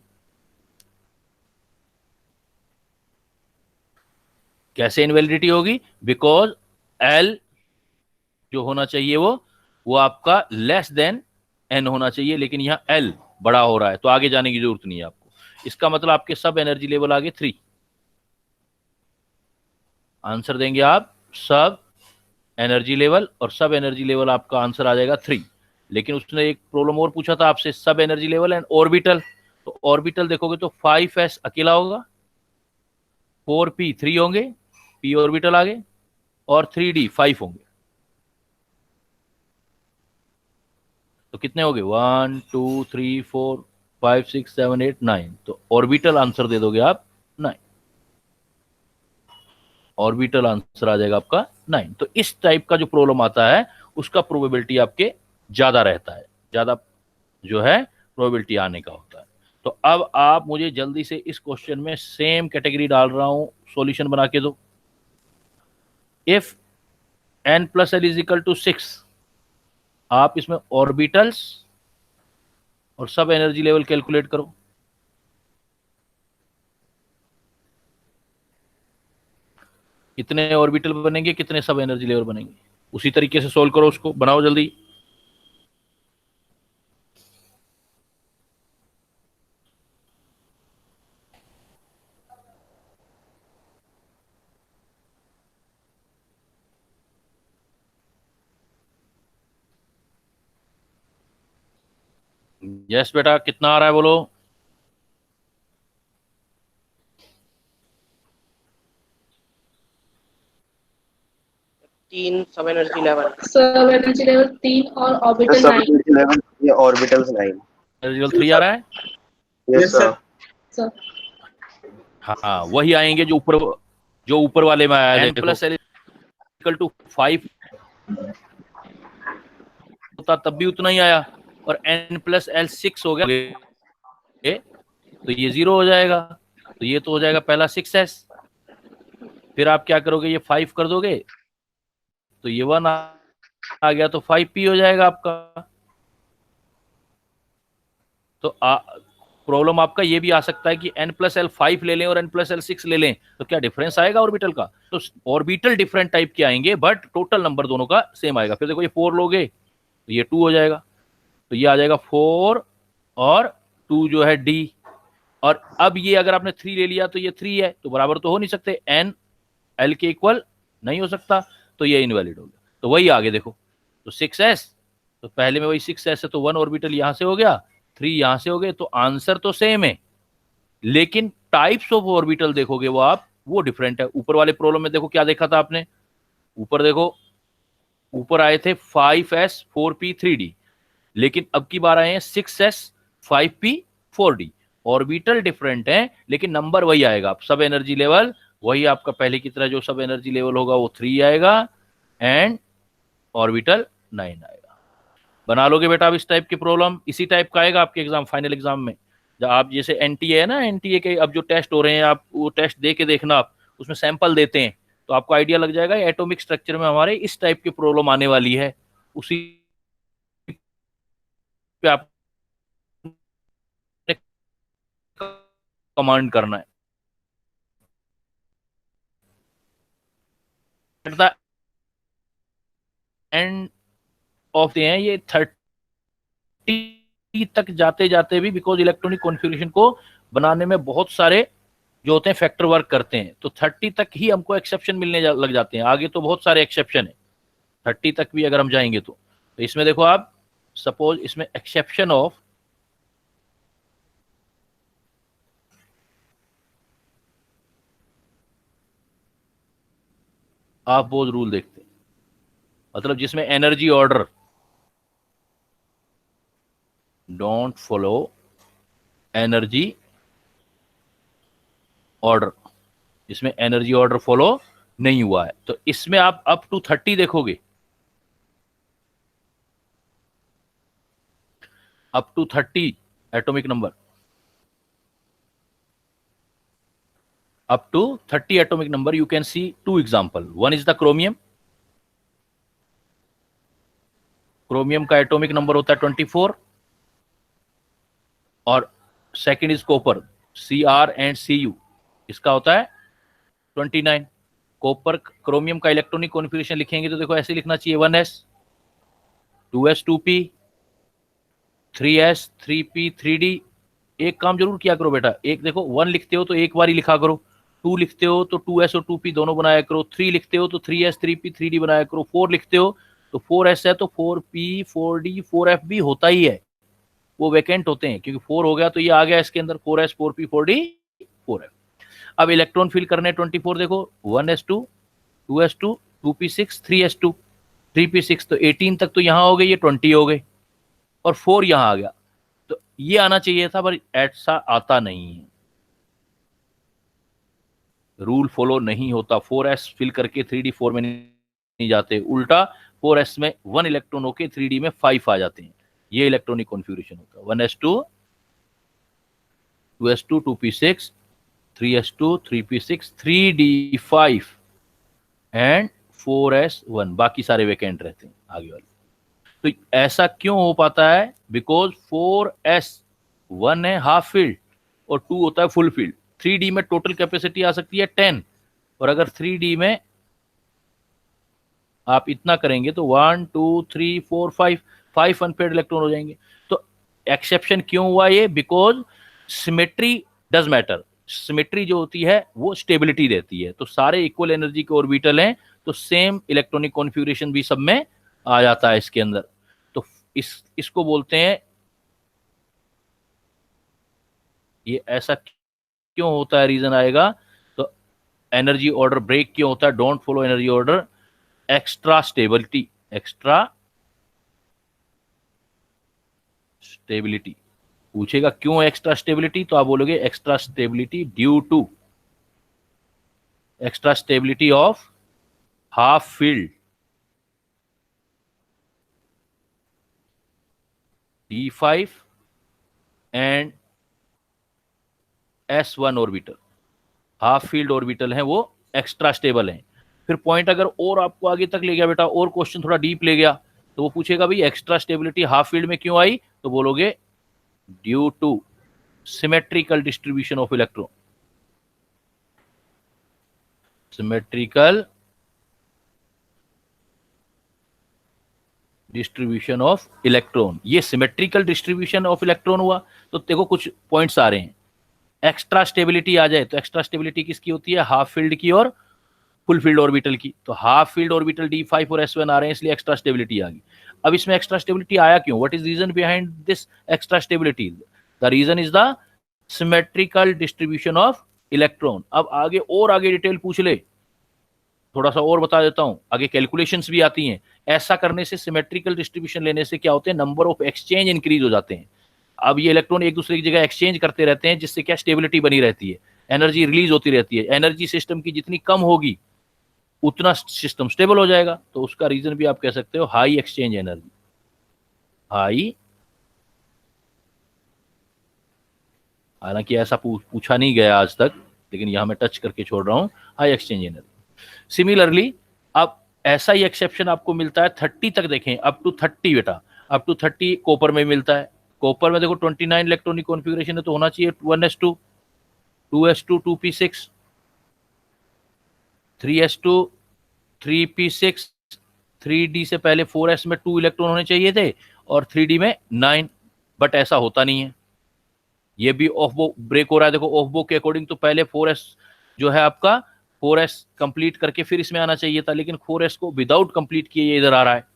कैसे इनवैलिडिटी होगी, बिकॉज l जो होना चाहिए वो आपका लेस देन n होना चाहिए, लेकिन यहां l बड़ा हो रहा है, तो आगे जाने की जरूरत नहीं है आपको। इसका मतलब आपके सब एनर्जी लेवल आगे 3। आंसर देंगे आप सब एनर्जी लेवल, और सब एनर्जी लेवल आपका आंसर आ जाएगा 3। लेकिन उसने एक प्रॉब्लम और पूछा था आपसे, सब एनर्जी लेवल एंड ऑर्बिटल। तो ऑर्बिटल देखोगे तो 5s अकेला होगा, 4p 3 होंगे, p ऑर्बिटल आगे, और 3d 5 होंगे। तो कितने हो गए, 1 2 3 4 5 6 7 8 9, तो ऑर्बिटल आंसर दे दोगे आप 9, ऑर्बिटल आंसर आ जाएगा आपका 9। तो इस टाइप का जो प्रॉब्लम आता है उसका प्रोबेबिलिटी आपके ज्यादा रहता है, ज्यादा जो है प्रोबेबिलिटी आने का होता है। तो अब आप मुझे जल्दी से इस क्वेश्चन में सेम कैटेगरी डाल रहा हूं, सॉल्यूशन बना के दो। If n plus L is equal to 6, आप इसमें ऑर्बिटल्स और सब एनर्जी लेवल कैलकुलेट करो। कितने ऑर्बिटल बनेंगे, कितने सब एनर्जी लेवल बनेंगे, उसी तरीके से सोल्व करो, उसको बनाओ जल्दी। यस बेटा, कितना आ रहा है बोलो। तीन सब एनर्जी लेवल, सब एनर्जी लेवल 3 और ऑर्बिटल सब 9। एनर्जी लेवल, ये ऑर्बिटल्स 9। एनर्जी लेवल 3 आ रहा है। Yes sir. सर हाँ वही आएंगे जो ऊपर वाले में आया है। n plus L equal to 5 होता तब भी उतना ही आया, और n प्लस एल 6 हो गया तो ये 0 हो जाएगा, तो ये तो हो जाएगा पहला 6s। फिर आप क्या करोगे, ये 5 कर दोगे तो ये 1 आ गया, तो 5p हो जाएगा आपका। तो प्रॉब्लम आपका ये भी आ सकता है कि n प्लस एल 5 ले लें और n प्लस एल 6 ले लें, तो क्या डिफरेंस आएगा ऑर्बिटल का। तो ऑर्बिटल डिफरेंट टाइप के आएंगे, बट टोटल नंबर दोनों का सेम आएगा। फिर देखो ये 4 लोगे तो ये 2 हो जाएगा, तो ये आ जाएगा 4 और 2 जो है d। और अब ये अगर आपने 3 ले लिया तो ये 3 है, तो बराबर तो हो नहीं सकते, n l के इक्वल नहीं हो सकता, तो ये इनवैलिड हो गया। तो वही आगे देखो, तो 6s, तो पहले में वही 6s है, तो 1 ऑर्बिटल यहां से हो गया, 3 यहां से हो गए, तो आंसर तो सेम है, लेकिन टाइप्स ऑफ ऑर्बिटल देखोगे वो आप वो डिफरेंट है। ऊपर वाले प्रॉब्लम में देखो क्या देखा था आपने, ऊपर देखो, ऊपर आए थे 5s 4p 3d, लेकिन अब की बार आए हैं 6s 5p 4d। Orbital different है लेकिन नंबर वही आएगा, सब एनर्जी लेवल वही आपका पहले की तरह, जो सब एनर्जी लेवल होगा वो 3 आएगा एंड ऑर्बिटल 9 आएगा। बना लोगे बेटा अब इस टाइप की प्रॉब्लम, इसी टाइप का आएगा आपके एग्जाम, फाइनल एग्जाम में। जब आप जैसे एनटीए है ना, एनटीए के अब जो टेस्ट हो रहे हैं, आप वो टेस्ट दे के देखना, आप उसमें सैंपल देते हैं तो आपको आइडिया लग जाएगा एटॉमिक स्ट्रक्चर में हमारे इस टाइप की प्रॉब्लम आने वाली है, उसी पे आप कमांड करना है। एट द एंड ऑफ हैं ये 30 तक जाते जाते भी, बिकॉज इलेक्ट्रॉनिक कॉन्फ़िगरेशन को बनाने में बहुत सारे जो होते हैं फैक्टर वर्क करते हैं, तो 30 तक ही हमको एक्सेप्शन मिलने लग जाते हैं, आगे तो बहुत सारे एक्सेप्शन है। 30 तक भी अगर हम जाएंगे तो इसमें देखो आप, सपोज इसमें एक्सेप्शन ऑफ आप बोझ रूल देखते हैं, मतलब जिसमें energy order don't follow energy order, इसमें एनर्जी ऑर्डर फॉलो नहीं हुआ है, तो इसमें आप अप टू 30 देखोगे, up to 30 atomic number, up to 30 atomic number you can see two example. One is the chromium, chromium का एटॉमिक नंबर होता है 24, और second is copper, Cr and Cu, इसका होता है 29। कॉपर क्रोमियम का इलेक्ट्रॉनिक कॉन्फ़िगरेशन लिखेंगे तो देखो ऐसे लिखना चाहिए 1s 2s 2p 3s 3p 3d। एक काम जरूर किया करो बेटा, एक देखो 1 लिखते हो तो एक बार ही लिखा करो, 2 लिखते हो तो 2s और 2p दोनों बनाया करो, 3 लिखते हो तो 3s 3p 3d बनाया करो, 4 लिखते हो तो 4s है तो 4p 4d 4f भी होता ही है, वो वैकेंट होते हैं क्योंकि 4 हो गया तो ये आ गया इसके अंदर 4s 4p 4d 4f। अब इलेक्ट्रॉन फिल करने 24 देखो 1s2 2s2 2p6 3s2 3p6, तो 18 तक तो यहाँ हो गए, ये 20 हो गए और 4 यहाँ आ गया, तो ये आना चाहिए था पर ऐसा आता नहीं है, रूल फॉलो नहीं होता। 4s फिल करके 3d 4 में नहीं जाते, उल्टा 4s में 1 इलेक्ट्रॉन होके 3d में 5 आ जाते हैं, ये इलेक्ट्रॉनिक कॉन्फ़िगरेशन होता है। 1s2 2s2 2p6 3s2 3p6 3d5 and 4s1, बाकी सारे वैकेंट रहते हैं आगे वाले। तो ऐसा क्यों हो पाता है, बिकॉज 4s 1 है हाफ फील्ड और 2 होता है फुल फील्ड। 3d में टोटल कैपेसिटी आ सकती है 10, और अगर 3d में आप इतना करेंगे तो 1 2 3 4 5 अनपेयर्ड इलेक्ट्रॉन हो जाएंगे। तो एक्सेप्शन क्यों हुआ ये, because symmetry does matter, symmetry जो होती है वो स्टेबिलिटी देती है, तो सारे इक्वल एनर्जी के ऑर्बिटल हैं तो सेम इलेक्ट्रॉनिक कॉन्फ़िगरेशन भी सब में आ जाता है इसके अंदर, तो इसको बोलते हैं, ये ऐसा क्यों होता है, रीजन आएगा तो एनर्जी ऑर्डर ब्रेक क्यों होता है, don't follow energy order, extra stability, extra stability पूछेगा क्यों एक्स्ट्रा स्टेबिलिटी, तो आप बोलोगे extra stability due to extra stability of half filled D5 and S1 orbital, half filled orbital हैं वो एक्स्ट्रा स्टेबल हैं। फिर पॉइंट अगर और आपको आगे तक ले गया बेटा, और क्वेश्चन थोड़ा डीप ले गया तो वो पूछेगा भाई एक्स्ट्रा स्टेबिलिटी हाफ फील्ड में क्यों आई, तो बोलोगे due two symmetrical distribution of electron, symmetrical distribution of electron, ये सिमेट्रिकल डिस्ट्रीब्यूशन ऑफ इलेक्ट्रॉन हुआ। तो देखो कुछ पॉइंट्स आ रहे हैं, एक्स्ट्रा स्टेबिलिटी आ जाए तो एक्स्ट्रा स्टेबिलिटी किसकी होती है, हाफ फील्ड की और फुल फील्ड ऑर्बिटल की, तो हाफ फील्ड ऑर्बिटल D5 और S1 आ रहे हैं इसलिए एक्स्ट्रा स्टेबिलिटी आ गई। अब इसमें एक्स्ट्रा स्टेबिलिटी आया क्यों, what is reason behind this extra stability, the reason is the symmetrical distribution of electron. अब आगे और आगे डिटेल पूछ ले, थोड़ा सा और बता देता हूं, आगे कैलकुलेशंस भी आती हैं। ऐसा करने से, सिमेट्रिकल डिस्ट्रीब्यूशन लेने से क्या होते हैं, नंबर ऑफ एक्सचेंज इंक्रीज हो जाते हैं। अब ये इलेक्ट्रॉन एक दूसरे की जगह एक्सचेंज करते रहते हैं, जिससे क्या स्टेबिलिटी बनी रहती है, एनर्जी रिलीज होती रहती है। एनर्जी सिस्टम की जितनी कम होगी उतना सिस्टम स्टेबल हो जाएगा। तो उसका रीजन भी आप कह सकते हो हाई एक्सचेंज एनर्जी। हाई, हालांकि ऐसा पूछा नहीं गया आज तक, लेकिन यहां मैं टच करके छोड़ रहा हूं, हाई एक्सचेंज एनर्जी। सिमिलरली अब ऐसा ही एक्सेप्शन आपको मिलता है 30 तक, देखें अप टू 30 बेटा, अप टू 30 कॉपर में मिलता है। कॉपर में देखो 29 इलेक्ट्रॉनिक कॉन्फ़िगरेशन है, तो होना चाहिए 1s2, 2s2, 2p6, 3s2, 3p6, 3d से पहले 4s में 2 इलेक्ट्रॉन होने चाहिए थे और 3d में 9, बट ऐसा होता नहीं है। ये भी ऑफ बो ब्रेक हो रहा है। देखो ऑफ बो के अकॉर्डिंग तो पहले 4s जो है आपका 4s कंप्लीट करके फिर इसमें आना चाहिए था, लेकिन 4s को विदाउट कंप्लीट किए ये इधर आ रहा है।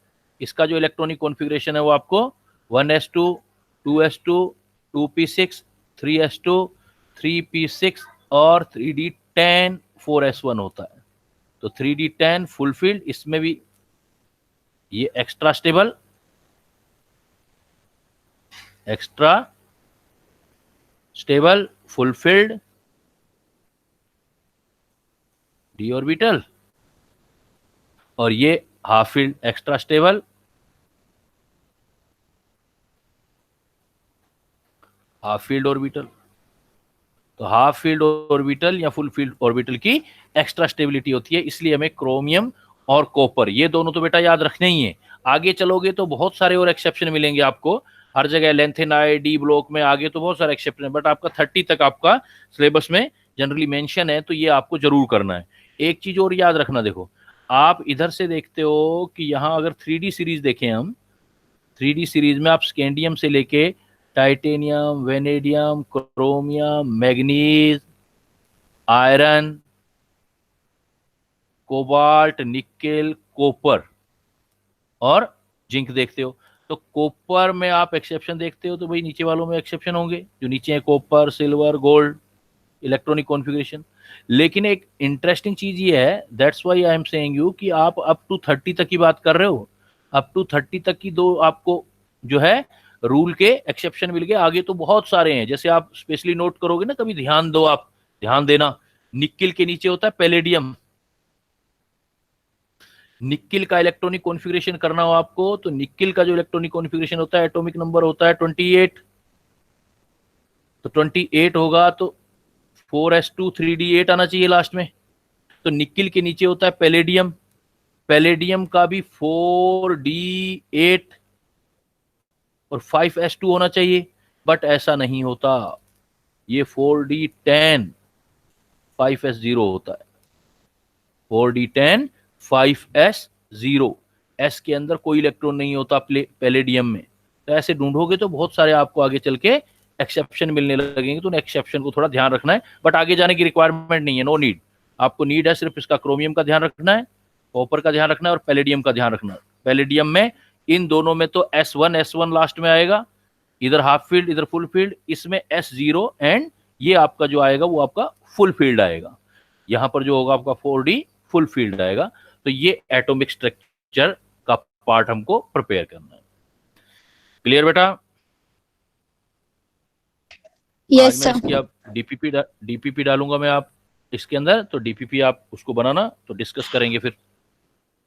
इसका जो इलेक्ट्रॉनिक कॉन्फ़िगरेशन है वो आपको 1s2, 2s2, 2p6, 3s2, 3p6 और 3d10, 4s1 होता है। तो 3d10 फुलफिल्ड, इसमें भी ये extra stable, fulfilled D orbital, और ये half field extra stable, half filled orbital. तो हाफ फील्ड ऑर्बिटल या फुल फील्ड ऑर्बिटल की एक्स्ट्रा स्टेबिलिटी होती है, इसलिए हमें क्रोमियम और कॉपर ये दोनों तो बेटा याद रखने ही है। आगे चलोगे तो बहुत सारे और एक्सेप्शन मिलेंगे आपको हर जगह, लेंथेनाइड, डी ब्लॉक में आगे तो बहुत सारे एक्सेप्शन है, बट आपका 30 तक आपका सिलेबस में जनरली मेंशन है, तो ये आपको जरूर करना है। एक चीज और याद रखना, देखो आप इधर से देखते हो कि यहाँ अगर 3D सीरीज देखें हम, 3D सीरीज में आप स्कैंडियम से लेके titanium, vanadium, chromium, manganese, iron, cobalt, nickel, copper और जिंक देखते हो। तो कॉपर में आप एक्सेप्शन देखते हो तो भाई नीचे वालों में एक्सेप्शन होंगे, जो नीचे है copper, silver, gold, electronic configuration. लेकिन एक इंटरेस्टिंग चीज ये है, that's why I am saying you कि आप अप टू 30 तक की बात कर रहे हो, अप टू 30 तक की दो आपको जो है रूल के एक्सेप्शन मिल गए। आगे तो बहुत सारे हैं, जैसे आप स्पेशली नोट करोगे ना, कभी ध्यान दो, आप ध्यान देना, निकिल के नीचे होता है पैलेडियम। निकिल का इलेक्ट्रॉनिक कॉन्फ़िगरेशन करना हो आपको, तो निकिल का जो इलेक्ट्रॉनिक कॉन्फ़िगरेशन होता है, एटॉमिक नंबर होता है 28। तो 28 होगा तो 4s2, 3d8 आना चाहिए लास्ट में। तो निकिल के नीचे होता है पैलेडियम, पैलेडियम का भी 4d8 और 5s2 होना चाहिए, बट ऐसा नहीं होता, ये 4d10 5s0 होता है। 4d10 5s0, s के अंदर कोई इलेक्ट्रॉन नहीं होता पैलेडियम में। तो ऐसे ढूंढोगे तो बहुत सारे आपको आगे चल के एक्सेप्शन मिलने लगेंगे, तो एक्सेप्शन को थोड़ा ध्यान रखना है, बट आगे जाने की रिक्वायरमेंट नहीं है, नो नीड। आपको नीड है सिर्फ इसका क्रोमियम का ध्यान रखना है, कॉपर का ध्यान रखना है और पैलेडियम का ध्यान रखना है। पैलेडियम में इन दोनों में तो S1 लास्ट में आएगा, इधर हाफ फील्ड इधर फुल फील्ड, इसमें S0 एंड ये आपका जो आएगा वो आपका फुल फील्ड आएगा। यहां पर जो होगा आपका 4D फुल फील्ड आएगा। तो ये एटॉमिक स्ट्रक्चर का पार्ट हमको प्रिपेयर करना है। क्लियर बेटा? यस आज मैं सर। इसकी आप डीपीपी डालूंगा मैं आप इसके अंदर, तो डीपीपी आप उसको बनाना, तो डिस्कस करेंगे, फिर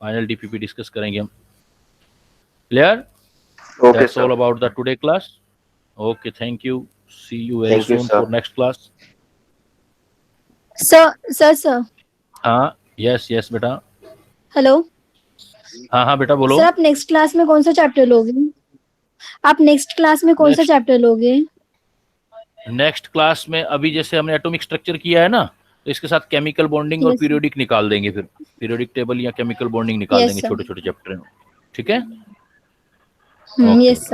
फाइनल डीपीपी डिस्कस करेंगे हम। Clear? Okay, That's sir. all about the today class. Okay, thank you. See you very Thank you, soon sir. for next class. Sir हाँ, yes बेटा। हेलो हाँ बेटा बोलो। सर, आप नेक्स्ट क्लास में कौन सा चैप्टर लोगे? आप नेक्स्ट क्लास में कौन सा Next- चैप्टर लोगे? नेक्स्ट क्लास में अभी जैसे हमने एटॉमिक स्ट्रक्चर किया है ना, तो इसके साथ केमिकल बॉन्डिंग और Yes, sir. पीरियोडिक निकाल देंगे, फिर पीरियोडिक टेबल या केमिकल बॉन्डिंग निकाल Yes, देंगे, sir. छोटे छोटे चैप्टर में। ठीक है? Yes Okay. सर।